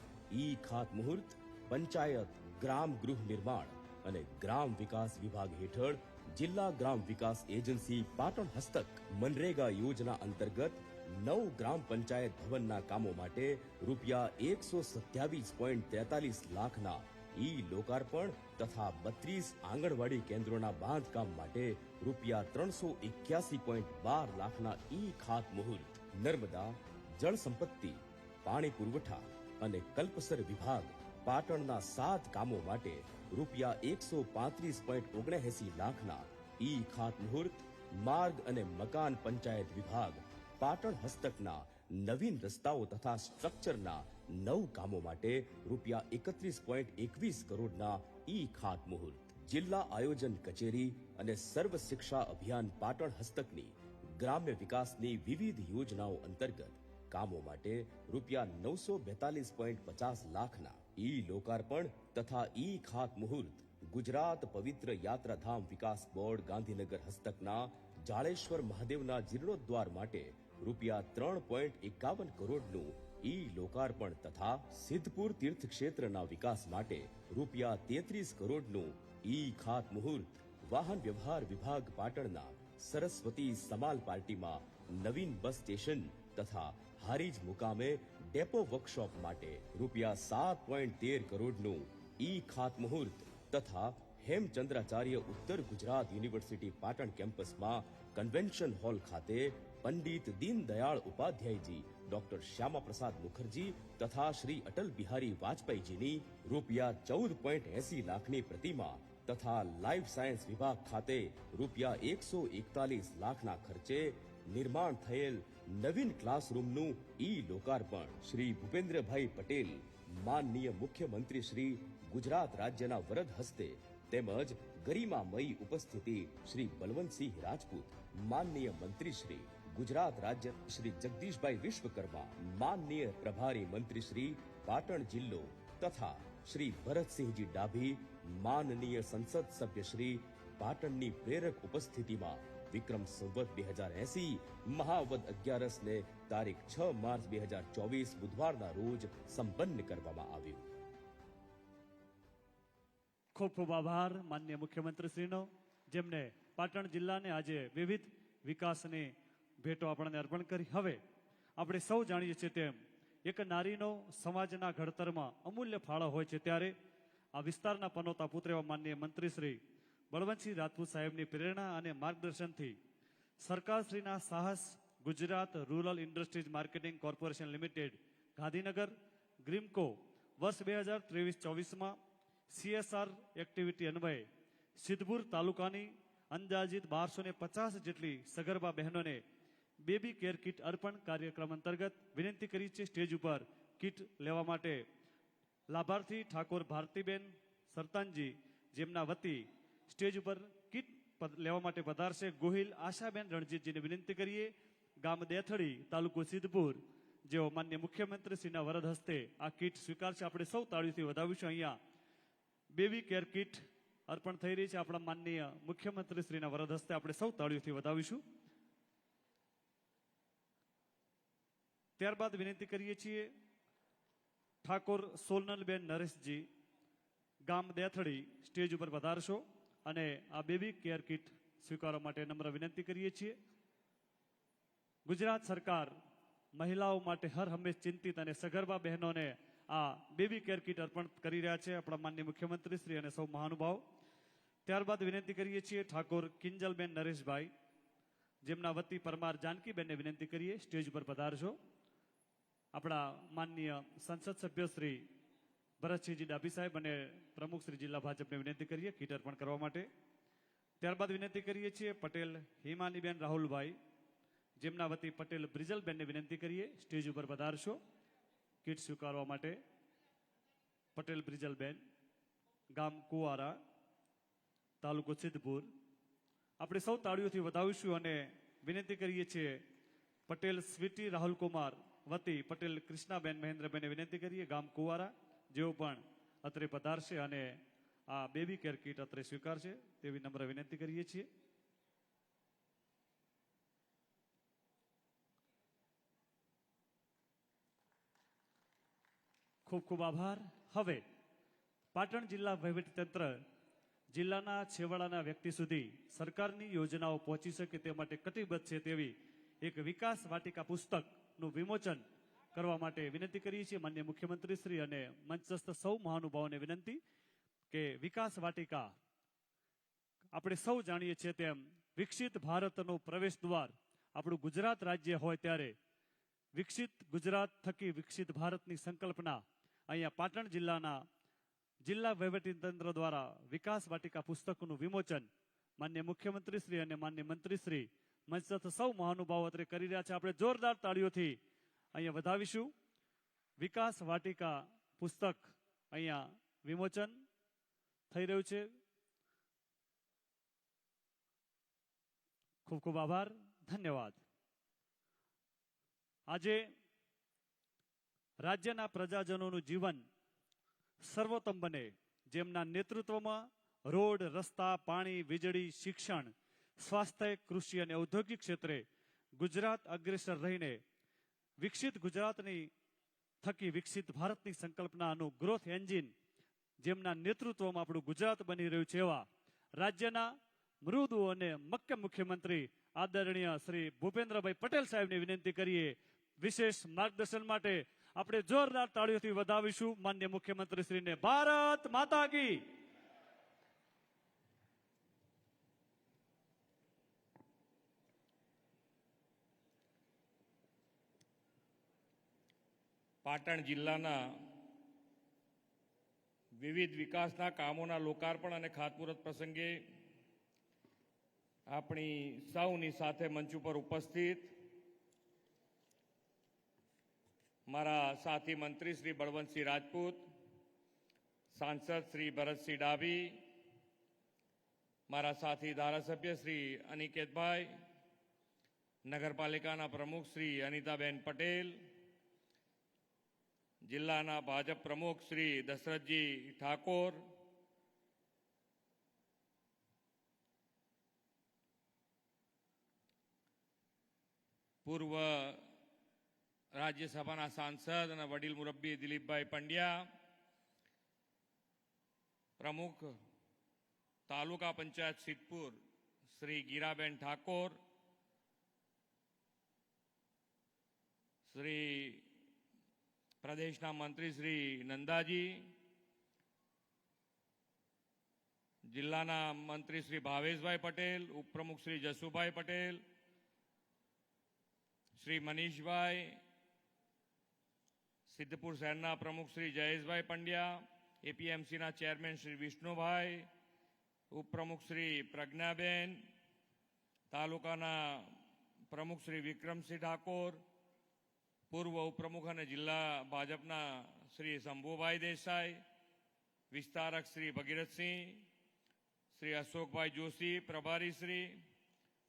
ઈ ખાતમુહૂર્ત, પંચાયત, ગ્રામ ગૃહ નિર્માણ અને ગ્રામ વિકાસ વિભાગ હેઠળ જિલ્લા ગ્રામ વિકાસ એજન્સી પાટણ હસ્તક મનરેગા યોજના અંતર્ગત 9 ગ્રામ પંચાયત ભવનના કામો માટે રૂપિયા 127.43 લાખના ઈ લોકાર્પણ તથા 32 આંગણવાડી કેન્દ્રોના બાંધકામ માટે રૂપિયા 381.12 લાખના ઈ ખાતમુહૂર્ત, નર્મદા, જળ સંપત્તિ, પાણી પુરવઠા અને કલ્પસર વિભાગ પાટણના 7 કામો માટે રૂપિયા 135.79 લાખના ઈ ખાતમુહૂર્ત, માર્ગ અને મકાન પંચાયત વિભાગ પાટણ હસ્તકના નવીન રસ્તાઓ તથા સ્ટ્રક્ચરના 9 કામો માટે રૂપિયા 31.21 કરોડના ઈ ખાતમુહૂર્ત, જિલ્લા આયોજન કચેરી અને સર્વ શિક્ષા અભિયાન પાટણ હસ્તકની ગ્રામ્ય વિકાસની વિવિધ યોજનાઓ અંતર્ગત કામો માટે રૂપિયા 942.50 લાખના ઈ લોકાર્પણ તથા ઈ ખાતમુહૂર્ત, ગુજરાત પવિત્ર યાત્રાધામ વિકાસ બોર્ડ ગાંધીનગર હસ્તકના જાળેશ્વર મહાદેવના જીર્ણોદ્વાર માટે રૂપિયા 3.51 કરોડનું ઈ લોકાર્પણ તથા સિદ્ધપુર તીર્થ ક્ષેત્રના વિકાસ માટે રૂપિયા 33 કરોડનું ઈ ખાતમુહૂર્ત, વાહન વ્યવહાર વિભાગ પાટણના સરસ્વતી સમાલ પાર્ટીમાં નવીન બસ સ્ટેશન તથા હારીજ મુકામે ડેપો વર્કશોપ માટે રૂપિયા 7.13 કરોડનું ઈ ખાતમુહૂર્ત તથા હેમચંદ્રાચાર્ય ઉત્તર ગુજરાત યુનિવર્સિટી પાટણ કેમ્પસમાં કન્વેન્શન હોલ ખાતે પંડિત દીનદયાળ ઉપાધ્યાયજી, ડોક્ટર શ્યામા પ્રસાદ મુખર્જી તથા શ્રી અટલ બિહારી વાજપેયીજીની રૂપિયા 14.80 લાખની પ્રતિમા તથા લાઈફ સાયન્સ વિભાગ ખાતે રૂપિયા 141 લાખના ખર્ચે નિર્માણ થયેલ નવીન ક્લાસરૂમનું ઈ લોકાર્પણ શ્રી ભૂપેન્દ્રભાઈ પટેલ, માનનીય મુખ્યમંત્રી શ્રી ગુજરાત રાજ્યના વરદ હસ્તે તેમજ ગરિમામયી ઉપસ્થિતિ શ્રી બલવંતસિંહ રાજપૂત, માનનીય મંત્રી શ્રી ગુજરાત રાજ્ય શ્રી જગદીશભાઈ વિશ્વકર્મા, માનનીય પ્રભારી મંત્રી શ્રી પાટણ જિલ્લો તથા શ્રી ભરતસિંહજી ડાભી, માનનીય સંસદ સભ્ય શ્રી પાટણની પ્રેરક ઉપસ્થિતિમાં વિક્રમ સંવત 2080 મહાવદ 11 ને તારીખ 6 માર્ચ 2024 બુધવારના રોજ સંપન્ન કરવામાં આવ્યું. ખૂબ ખૂબ આભાર માનનીય મુખ્યમંત્રીશ્રીનો, જેમને પાટણ જિલ્લાને આજે વિવિધ વિકાસની ભેટો આપણને અર્પણ કરી. હવે આપણે સૌ જાણીએ છીએ તેમ એક નારીનો સમાજના ઘડતરમાં અમૂલ્ય ફાળો હોય છે, ત્યારે આ વિસ્તારના પનોતા પુત્ર એવા માનનીય મંત્રી શ્રી બળવંતસિંહ રાજપૂત સાહેબની પ્રેરણા અને માર્ગદર્શનથી સરકારશ્રીના સાહસ Gujarat rural industries marketing corporation limited Gandhinagar GRIMCO વર્ષ 2023-24માં CSR એક્ટિવિટી અન્વયે સિદ્ધપુર તાલુકાની અંદાજિત 1250 જેટલી સગર્ભા બહેનોને બેબી કેર કિટ અર્પણ કાર્યક્રમ અંતર્ગત વિનંતી કરી છે. સ્ટેજ ઉપર કિટ લેવા માટે લાભાર્થી ઠાકોર ભારતીબેન સરતાનજી, જેમના વતી સ્ટેજ ઉપર કિટ લેવા માટે પધારશે ગોહિલ આશાબેન રણજીતજીને વિનંતી કરીએ. ગામ દેથડી, તાલુકો સિદ્ધપુર, જેઓ માન્ય મુખ્યમંત્રી શ્રીના વરદ હસ્તે આ કિટ સ્વીકારશે. આપણે સૌ તાળીઓથી વધાવીશું. અહીંયા બેબી કેર કિટ અર્પણ થઈ રહી છે. આપણા માનનીય મુખ્યમંત્રી શ્રીના વરદ હસ્તે આપણે સૌ તાળીઓથી વધાવીશું. ત્યારબાદ વિનંતી કરીએ છીએ ઠાકોર સોનલબેન નરેશજી, ગામ દેથડી, સ્ટેજ ઉપર પધારશો અને આ બેબી કેર કિટ સ્વીકારવા માટે નમ્ર વિનંતી કરીએ છીએ. ગુજરાત સરકાર મહિલાઓ માટે હર હંમેશ ચિંતિત અને સગર્ભા બહેનોને આ બેબી કેર કિટ અર્પણ કરી રહ્યા છે આપણા માનનીય મુખ્યમંત્રી શ્રી અને સૌ મહાનુભાવ. ત્યારબાદ વિનંતી કરીએ છીએ ઠાકોર કિંજલબેન નરેશભાઈ, જેમના વતી પરમાર જાનકીબેનને વિનંતી કરીએ સ્ટેજ ઉપર પધારશો. આપણા માનનીય સંસદ સભ્ય શ્રી ભરતસિંહજી ડાભી સાહેબ અને પ્રમુખ શ્રી જિલ્લા ભાજપને વિનંતી કરીએ કીટ અર્પણ કરવા માટે. ત્યારબાદ વિનંતી કરીએ છીએ પટેલ હિમાનીબેન રાહુલભાઈ, જેમના વતી પટેલ બ્રિજલબેનને વિનંતી કરીએ સ્ટેજ ઉપર પધારશો કીટ સ્વીકારવા માટે. પટેલ બ્રિજલબેન, ગામ કુવારા, તાલુકો સિદ્ધપુર. આપણે સૌ તાળીઓથી વધાવીશું અને વિનંતી કરીએ છીએ પટેલ સ્વીટી રાહુલકુમાર વતી પટેલ કૃષ્ણાબેન મહેન્દ્રબેનને વિનંતી કરીએ, ગામ કુવારા, જેઓ પણ અત્રે પધારશે અને આ બેબી કેર કિટ અત્રે સ્વીકારશે તેવી નમ્ર વિનંતી કરીએ છીએ. ખૂબ ખૂબ આભાર. હવે પાટણ જિલ્લા વહીવટીતંત્ર જિલ્લાના છેવાડાના વ્યક્તિ સુધી સરકારની યોજનાઓ પહોંચી શકે તે માટે કટિબદ્ધ છે તેવી એક વિકાસ વાટિકા પુસ્તકનું વિમોચન કરવા માટે વિનંતી કરીએ છીએ માનનીય મુખ્યમંત્રી શ્રી અને મંચસ્થ સૌ મહાનુભાવોને વિનંતી કે વિકાસ વાટિકા આપણે સૌ જાણીએ છીએ તેમ વિકસિત ભારતનો પ્રવેશ દ્વાર આપણું ગુજરાત રાજ્ય હોય, ત્યારે વિકસિત ગુજરાત થકી વિકસિત ભારતની સંકલ્પના અહીંયા પાટણ જિલ્લાના જિલ્લા વહીવટીતંત્ર દ્વારા વિકાસ વાટિકા પુસ્તકનું વિમોચન માનનીય મુખ્યમંત્રી શ્રી અને માનનીય મંત્રી શ્રી મંચસ્થ સૌ મહાનુભાવો અત્રે કરી રહ્યા છે. આપણે જોરદાર તાળીઓથી અહીંયા વધાવીશું. વિકાસ વાટિકા પુસ્તક અહીંયા વિમોચન થઈ રહ્યું છે. ખૂબ ખૂબ આભાર, ધન્યવાદ. આજે રાજ્યના પ્રજાજનોનું જીવન સર્વોત્તમ બને, જેમના નેતૃત્વમાં રોડ, રસ્તા, પાણી, વીજળી, શિક્ષણ, સ્વાસ્થ્ય, કૃષિ અને ઔદ્યોગિક ક્ષેત્રે ગુજરાત અગ્રેસર રહીને વિકસિત ગુજરાતની થકી વિકસિત ભારતની સંકલ્પનાનું ગ્રોથ એન્જિન જેમના નેતૃત્વમાં આપણું ગુજરાત બની રહ્યું છે, એવા રાજ્યના મૃદુ અને મક્કમ મુખ્યમંત્રી આદરણીય શ્રી ભૂપેન્દ્રભાઈ પટેલ સાહેબને વિનંતી કરીએ વિશેષ માર્ગદર્શન માટે. આપણે જોરદાર તાળીઓથી વધાવીશું માનનીય મુખ્યમંત્રી શ્રીને. ભારત માતા કી. પાટણ જિલ્લાના વિવિધ વિકાસના કામોના લોકાર્પણ અને ખાતમુહૂર્ત પ્રસંગે આપણી સૌની સાથે મંચ ઉપર ઉપસ્થિત મારા સાથી મંત્રી શ્રી બળવંતસિંહ રાજપૂત, સાંસદ શ્રી ભરતસિંહ ડાભી, મારા સાથી ધારાસભ્ય શ્રી અનિકેતભાઈ, નગરપાલિકાના પ્રમુખ શ્રી અનિતાબેન પટેલ, જિલ્લાના ભાજપ પ્રમુખ શ્રી દશરથજી ઠાકોર, પૂર્વ રાજ્યસભાના સાંસદ અને વડીલ મુરબ્બી દિલીપભાઈ પંડ્યા, પ્રમુખ તાલુકા પંચાયત સિદ્ધપુર શ્રી ગીરાબેન ઠાકોર, શ્રી પ્રદેશના મંત્રી શ્રી નંદાજી, જિલ્લાના મંત્રી શ્રી ભાવેશભાઈ પટેલ, ઉપપ્રમુખ શ્રી જસુભાઈ પટેલ, શ્રી મનીષભાઈ, સિદ્ધપુર શહેરના પ્રમુખ શ્રી જયેશભાઈ પંડ્યા, એપીએમસીના ચેરમેન શ્રી વિષ્ણુભાઈ, ઉપપ્રમુખ શ્રી પ્રજ્ઞાબેન, તાલુકાના પ્રમુખ શ્રી વિક્રમસિંહ ઠાકોર, પૂર્વ ઉપપ્રમુખ અને જિલ્લા ભાજપના શ્રી શંભુભાઈ દેસાઈ, વિસ્તારક શ્રી ભગીરથસિંહ, શ્રી અશોકભાઈ જોશી, પ્રભારી શ્રી,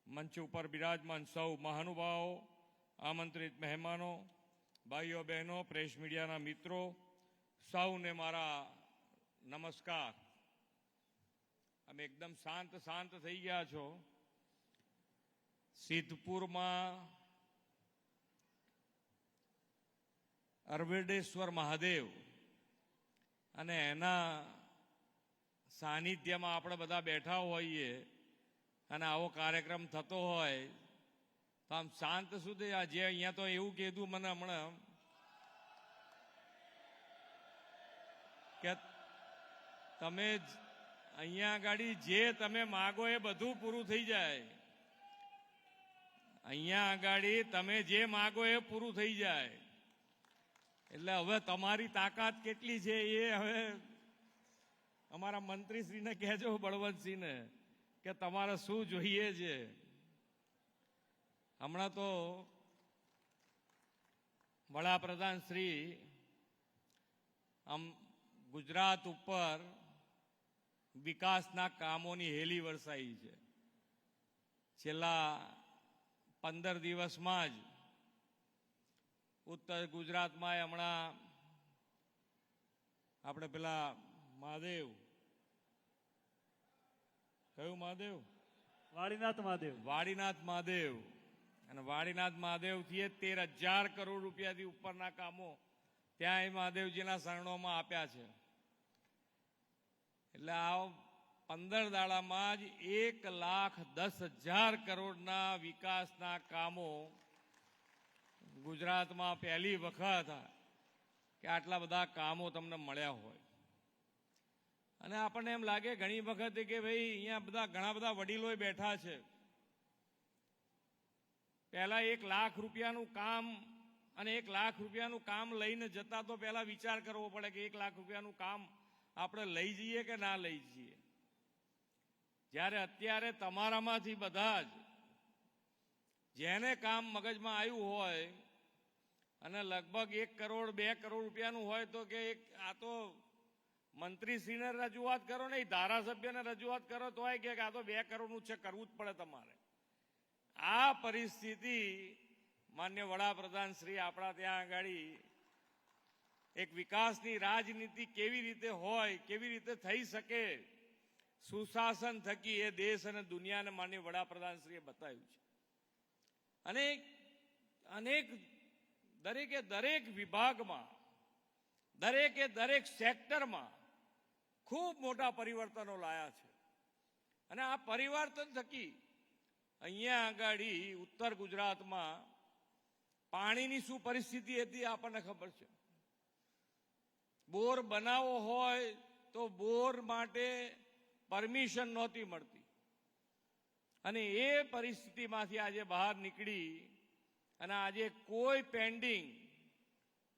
મંચ ઉપર બિરાજમાન સૌ મહાનુભાવો, આમંત્રિત મહેમાનો, ભાઈઓ બહેનો, પ્રેસ મીડિયાના મિત્રો, સૌને મારા નમસ્કાર. અમે એકદમ શાંત થઈ ગયા છો. સિદ્ધપુરમાં અરવેડેશ્વર મહાદેવ અને એના સાનિધ્યમાં આપણે બધા બેઠા હોઈએ અને આવો કાર્યક્રમ થતો હોય તો આમ શાંત સુધી જે અહીંયા તો એવું કીધું મને હમણાં કે તમે અહીંયા આગળ જે તમે માગો એ બધું પૂરું થઈ જાય. અહીંયા આગળ તમે જે માગો એ પૂરું થઈ જાય. એટલે હવે તમારી તાકાત કેટલી છે એ હવે અમારા મંત્રીશ્રીને કહેજો, બળવંતસિંહને, કે તમારે શું જોઈએ છે. હમણાં તો વડાપ્રધાન શ્રી આમ ગુજરાત ઉપર વિકાસના કામોની હેલી વરસાઈ છે. છેલ્લા 15 દિવસમાં જ ઉત્તર ગુજરાતમાં હમણાં આપણે પેલા મહાદેવ, કયું મહાદેવ? વાડીનાથ મહાદેવ. વાડીનાથ મહાદેવ. અને વાડીનાથ મહાદેવથી 13,000 કરોડ રૂપિયાથી ઉપરના કામો ત્યાં એ મહાદેવજીના શરણોમાં આપ્યા છે. એટલે આ 15 દાડામાં જ 1,10,000 કરોડના વિકાસના કામો ગુજરાતમાં પહેલી વખત કે આટલા બધા કામો તમને મળ્યા હોય. અને આપણને એમ લાગે ઘણી વખત કે ભાઈ અહીંયા ઘણા બધા વડીલો બેઠા છે. પહેલા 1 લાખ રૂપિયાનું કામ અને 1 લાખ રૂપિયાનું કામ લઈને જતા તો પહેલા વિચાર કરવો પડે કે 1 લાખ રૂપિયાનું કામ આપણે લઈ જઈએ કે ના લઈ જઈએ. જ્યારે અત્યારે તમારામાંથી બધા જ જેને કામ મગજમાં આવ્યું હોય અને લગભગ 1 કરોડ 2 કરોડ રૂપિયાનું હોય તો કે આ તો મંત્રીશ્રીને રજૂઆત કરો ને, ધારાસભ્યને રજૂઆત કરો તો કે આ તો 2 કરોડનું છે, કરવું જ પડે તમારે. આ પરિસ્થિતિ માન્ય વડાપ્રધાન શ્રી આપણા ત્યાં આગળ એક વિકાસની રાજનીતિ કેવી રીતે હોય, કેવી રીતે થઈ શકે, સુશાસન થકી એ દેશ અને દુનિયાને માન્ય વડાપ્રધાનશ્રીએ બતાવ્યું છે. અને અનેક દરેકે દરેક વિભાગમાં, દરેકે દરેક સેક્ટરમાં ખૂબ મોટા પરિવર્તનો લાયા છે. અને આ પરિવર્તન થકી અહીંયા આગળ ઉત્તર ગુજરાતમાં પાણીની શું પરિસ્થિતિ હતી આપણને ખબર છે. બોર બનાવવો હોય તો બોર માટે પરમિશન નહોતી મળતી. અને એ પરિસ્થિતિમાંથી આજે બહાર નીકળી અને આજે કોઈ પેન્ડિંગ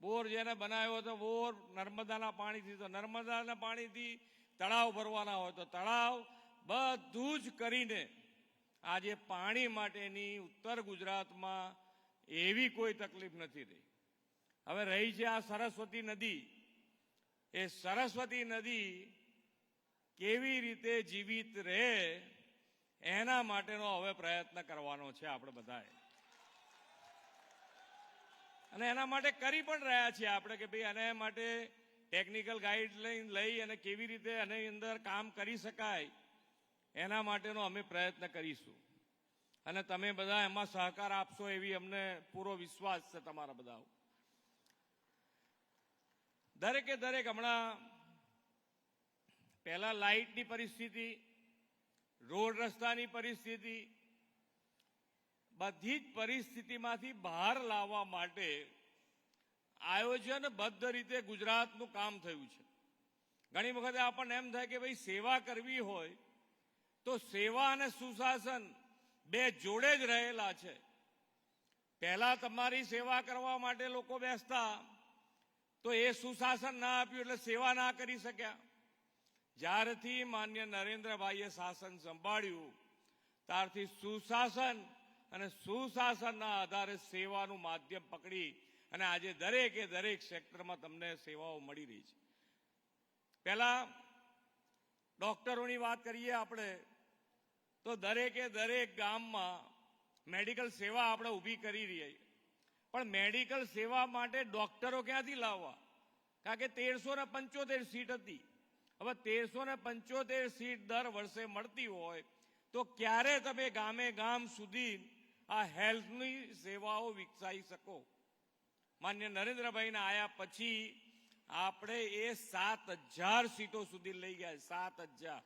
બોર જેને બનાવ્યો હતો, બોર નર્મદાના પાણીથી, તો નર્મદાના પાણીથી તળાવ ભરવાના હોય તો તળાવ, બધું જ કરીને આજે પાણી માટેની ઉત્તર ગુજરાતમાં એવી કોઈ તકલીફ નથી રહી. હવે રહી છે આ સરસ્વતી નદી. એ સરસ્વતી નદી કેવી રીતે જીવિત રહે એના માટેનો હવે પ્રયત્ન કરવાનો છે આપણે બધાએ. અને એના માટે કરી પણ રહ્યા છીએ આપણે કે ભાઈ આના માટે ટેકનિકલ ગાઈડલાઈન લઈ અને કેવી રીતે આની અંદર કામ કરી શકાય એના માટેનો અમે પ્રયત્ન કરીશું. અને તમે બધા એમાં સહકાર આપશો એવી અમને પૂરો વિશ્વાસ છે તમારા બધા. દરેકે દરેક હમણાં પહેલા લાઇટની પરિસ્થિતિ, રોડ રસ્તાની પરિસ્થિતિ, બધી જ પરિસ્થિતિમાંથી બહાર લાવવા માટે આયોજનબદ્ધ રીતે ગુજરાતનું કામ થયું છે. ઘણી વખતે આપણને એમ થાય કે ભાઈ સેવા કરવી હોય તો સેવા અને સુશાસન બે જોડે જ રહેલા છે. પહેલા તમારી સેવા કરવા માટે લોકો બેસતા તો એ સુશાસન ના આપ્યું એટલે સેવા ના કરી શક્યા. જ્યારથી માન્ય નરેન્દ્રભાઈએ શાસન સંભાળ્યું ત્યારથી સુશાસન અને સુશાસનના આધારે સેવાનું માધ્યમ પકડી અને આજે દરેકે દરેક સેક્ટરમાં તમને સેવાઓ મળી રહી છે. પહેલા ડોક્ટરોની વાત કરીએ આપણે તો દરેકે દરેક ગામમાં મેડિકલ સેવા આપણે ઊભી કરી રહી. પણ મેડિકલ સેવા માટે ડોક્ટરો ક્યાંથી લાવવા? કારણ કે 1375 સીટ હતી. હવે 1375 સીટ દર વર્ષે મળતી હોય તો ક્યારે તમે ગામે ગામ સુધી આ હેલ્થની સેવાઓ વિકસાવી શકો? માન્ય નરેન્દ્રભાઈના આયા પછી આપણે એ 7000 સીટો સુધી લઈ ગયા. 7000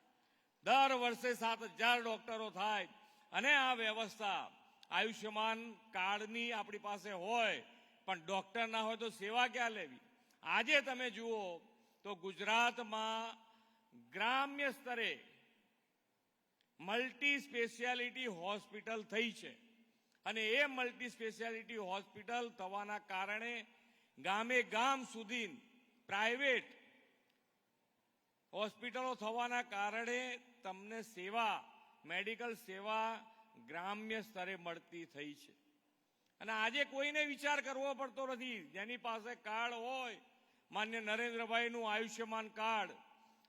દર વર્ષે 7000 ડોક્ટરો થાય અને આ વ્યવસ્થા આયુષ્યમાન કાર્ડની આપણી પાસે હોય પણ ડોક્ટર ના હોય તો સેવા ક્યાં લેવી? આજે તમે જુઓ તો ગુજરાતમાં ગ્રામ્ય સ્તરે મલ્ટી સ્પેશિયાલિટી હોસ્પિટલ થઈ છે અને એ મલ્ટી સ્પેશિયાલિટી હોસ્પિટલ થવાના કારણે ગામે ગામ સુધી પ્રાઇવેટ હોસ્પિટલો થવાના કારણે તમને સેવા, મેડિકલ સેવા ગ્રામ્ય સ્તરે મળતી થઈ છે. અને આજે કોઈને વિચાર કરવો પડતો નથી. જેની પાસે કાર્ડ હોય, માન્ય નરેન્દ્રભાઈનું આયુષ્યમાન કાર્ડ,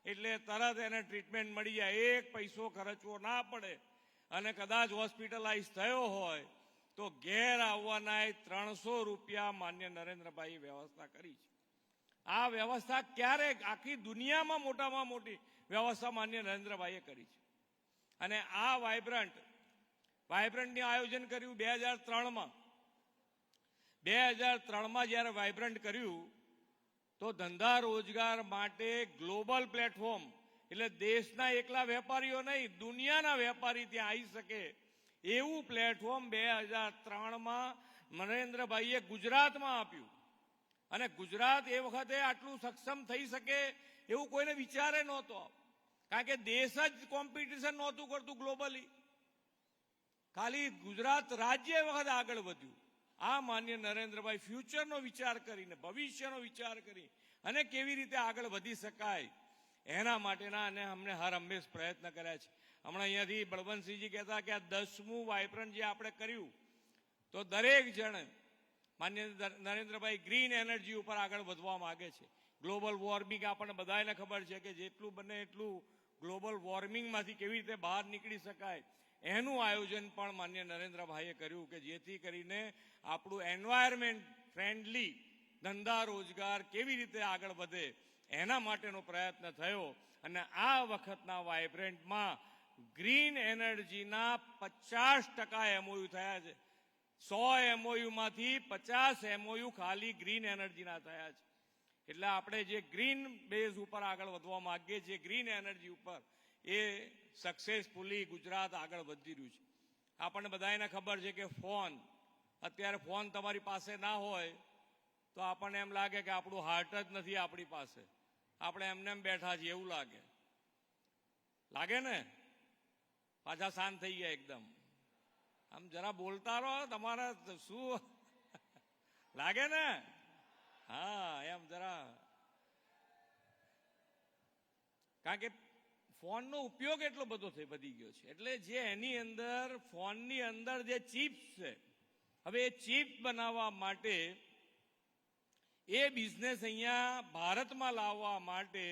એટલે તરત એને ટ્રીટમેન્ટ મળી જાય. એક પૈસો ખર્ચવો ના પડે. અને કદાચ હોસ્પિટલાઇઝ થયો હોય તો ઘેર આવવાના 300 રૂપિયા માન્ય નરેન્દ્રભાઈ વ્યવસ્થા કરી છે. આ વ્યવસ્થા ક્યારેક આખી દુનિયામાં મોટામાં મોટી વ્યવસ્થા માન્ય નરેન્દ્રભાઈએ કરી છે. અને આ વાઇબ્રન્ટનું આયોજન કર્યું 2003માં. 2003માં જ્યારે વાઇબ્રન્ટ કર્યું તો ધંધા રોજગાર માટે ગ્લોબલ પ્લેટફોર્મ, એટલે દેશના એકલા વેપારીઓ નહીં, દુનિયાના વેપારી ત્યાં આવી શકે એવું પ્લેટફોર્મ 2003માં નરેન્દ્રભાઈએ ગુજરાતમાં આપ્યું. અને ગુજરાત એ વખતે આટલું સક્ષમ થઈ શકે એવું કોઈને વિચારે નહોતો. કારણ કે દેશ જ કોમ્પિટિશન નહોતું કરતું ગ્લોબલી. ખાલી ગુજરાત રાજ્ય એ વખતે આગળ વધ્યું. આ માન્ય નરેન્દ્રભાઈ ફ્યુચરનો વિચાર કરીને, ભવિષ્યનો વિચાર કરી અને કેવી રીતે આગળ વધી શકાય એના માટેના અને અમને હર હંમેશ પ્રયત્ન કર્યા છે. હમણાં અહીંયાથી બળવંતસિંહજી કહેતા કે આ 10મું વાઇબ્રન્ટ જે આપણે કર્યું તો દરેક જણ માન્ય નરેન્દ્રભાઈ ગ્રીન એનર્જી ઉપર આગળ વધવા માંગે છે. ગ્લોબલ વોર્મિંગ આપણને બધાને ખબર છે કે જેટલું બને એટલું ગ્લોબલ વોર્મિંગમાંથી કેવી રીતે બહાર નીકળી શકાય એનું આયોજન પણ માન્ય નરેન્દ્રભાઈએ કર્યું કે જેથી કરીને આપણું એન્વાયરમેન્ટ ફ્રેન્ડલી ધંધા રોજગાર કેવી રીતે આગળ વધે એના માટેનો પ્રયત્ન થયો. અને આ વખતના વાઇબ્રન્ટમાં ગ્રીન એનર્જીના 50% MOU થયા છે. 100 MOUમાંથી 50 MOU ખાલી ગ્રીન એનર્જીના થયા છે. એટલે આપણે જે ગ્રીન બેઝ ઉપર આગળ વધવા માંગીએ છીએ, ગ્રીન એનર્જી ઉપર, એ સક્સેસફુલી ગુજરાત આગળ વધી રહ્યું છે. આપણને બધાને ખબર છે કે અત્યારે ફોન તમારી પાસે ના હોય તો આપણને એમ લાગે કે આપણું હાર્ટ જ નથી આપણી પાસે, આપણે એમને એમ બેઠા છીએ એવું લાગે ને? પાછા શાંત થઈ ગયા એકદમ. આમ જરા બોલતા રહો, તમારે શું લાગે ને? હા, એમ જરા. કારણ કે ફોનનો ઉપયોગ એટલો બધો વધી ગયો છે. એટલે જે એની અંદર ફોનની અંદર જે ચિપ્સ છે, હવે એ ચિપ બનાવવા માટે એ બિઝનેસ અહીંયા ભારતમાં લાવવા માટે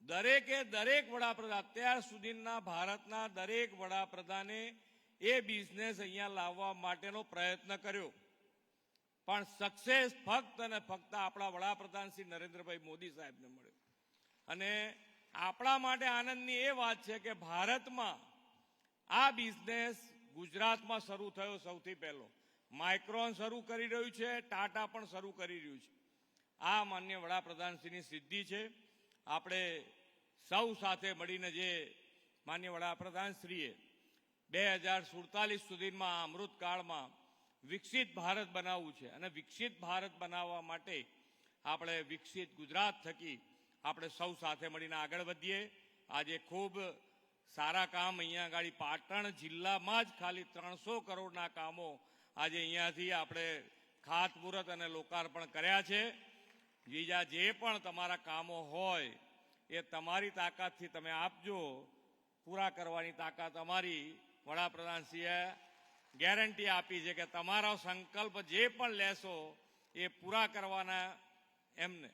દરેકે દરેક વડાપ્રધાન અત્યાર સુધીના ભારતના દરેક વડાપ્રધાને એ બિઝનેસ અહીંયા લાવવા માટેનો પ્રયત્ન કર્યો, પણ સક્સેસ ફક્ત અને ફક્ત આપણા વડાપ્રધાન શ્રી નરેન્દ્રભાઈ મોદી સાહેબને મળ્યો. અને આપણા માટે આનંદની એ વાત છે કે ભારતમાં આ બિઝનેસ ગુજરાતમાં શરૂ થયો. સૌથી પહેલો માઇક્રોન શરૂ કરી રહ્યું છે, ટાટા પણ શરૂ કરી રહ્યું છે. આ માન્ય વડાપ્રધાનશ્રીની સિદ્ધિ છે. આપણે સૌ સાથે મળીને જે માન્ય વડાપ્રધાનશ્રીએ 2047 સુધીમાં અમૃતકાળમાં વિકસિત ભારત બનાવવું છે અને વિકસિત ભારત બનાવવા માટે આપણે વિકસિત ગુજરાત થકી આપણે સૌ સાથે મળીને આગળ વધીએ. આજે ખૂબ સારા કામ અહીંયા આગળ પાટણ જિલ્લામાં જ ખાલી 300 કરોડના કામો આજે અહીંયાથી આપણે ખાતમુહૂર્ત અને લોકાર્પણ કર્યા છે. બીજા જે પણ તમારા કામો હોય એ તમારી તાકાતથી તમે આપજો. પૂરા કરવાની તાકાત અમારી વડાપ્રધાનશ્રીએ ગેરંટી આપી છે કે તમારો સંકલ્પ જે પણ લેશો એ પૂરા કરવાના. એમને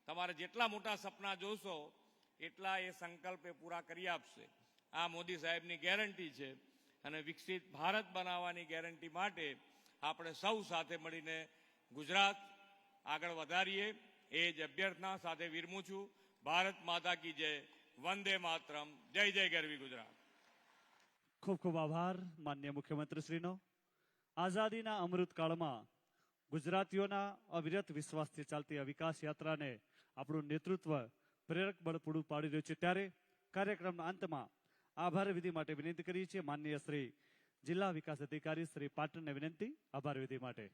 તમારે જેટલા મોટા સપના જોશો એટલા એ સંકલ્પ એ પૂરા કરી આપશે. આ મોદી સાહેબની ગેરંટી છે અને વિકસિત ભારત બનાવવાની ગેરંટી માટે આપણે સૌ સાથે મળીને ગુજરાત આગળ વધારીએ એ જ અભ્યર્થના સાથે વિરમું છું. ભારત માતા કી જય, વંદે માતરમ, જય જય ગરવી ગુજરાત. ખૂબ ખૂબ આભાર માન્ય મુખ્યમંત્રીશ્રીનો. આઝાદીના અમૃતકાળમાં ગુજરાતીઓના અવિરત વિશ્વાસથી ચાલતી આ વિકાસ યાત્રાને આપણું નેતૃત્વ પ્રેરક બળ પૂરું પાડી રહ્યું છે. ત્યારે કાર્યક્રમના અંતમાં આભાર વિધિ માટે વિનંતી કરીએ છીએ માનનીય શ્રી જિલ્લા વિકાસ અધિકારી શ્રી પાટણને વિનંતી આભાર વિધિ માટે.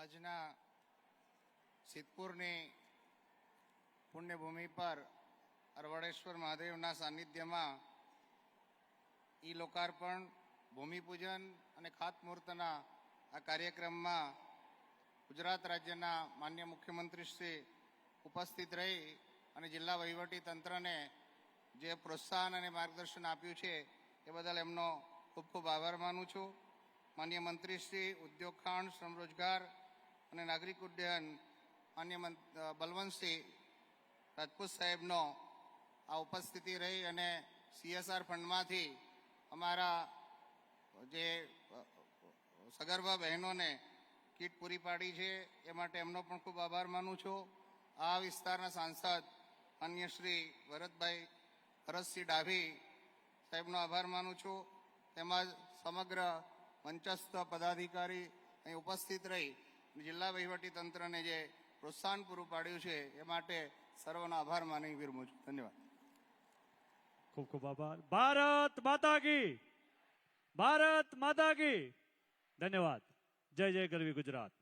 આજના સિદ્ધપુરની પુણ્યભૂમિ પર અરવડેશ્વર મહાદેવના સાનિધ્યમાં ઈ લોકાર્પણ, ભૂમિપૂજન અને ખાતમુહૂર્તના આ કાર્યક્રમમાં ગુજરાત રાજ્યના માન્ય મુખ્યમંત્રી શ્રી ઉપસ્થિત રહી અને જિલ્લા વહીવટી તંત્રને જે પ્રોત્સાહન અને માર્ગદર્શન આપ્યું છે એ બદલ એમનો ખૂબ ખૂબ આભાર માનું છું. માન્ય મંત્રી શ્રી ઉદ્યોગ ખાણ, શ્રમ રોજગાર અને નાગરિક ઉડ્ડયન માન્ય બલવંતસિંહ રાજપૂત સાહેબનો આ ઉપસ્થિતિ રહી અને CSR ફંડમાંથી અમારા જે સગર્ભા બહેનોને કીટ પૂરી પાડી છે એ માટે એમનો પણ ખૂબ આભાર માનું છું. આ વિસ્તારના સાંસદ માન્ય શ્રી ભરતસિંહ ડાભી સાહેબનો આભાર માનું છું. તેમજ સમગ્ર મંચસ્થ પદાધિકારી અહીં ઉપસ્થિત રહી જિલ્લા વહીવટી તંત્રને જે પ્રોત્સાહન પૂરું પાડ્યું છે એ માટે સર્વનો આભાર માની વિરમું છું. ધન્યવાદ. ખૂબ ખૂબ આભાર. ભારત માતા કી, ભારત માતા કી. ધન્યવાદ. જય જય ગરવી ગુજરાત.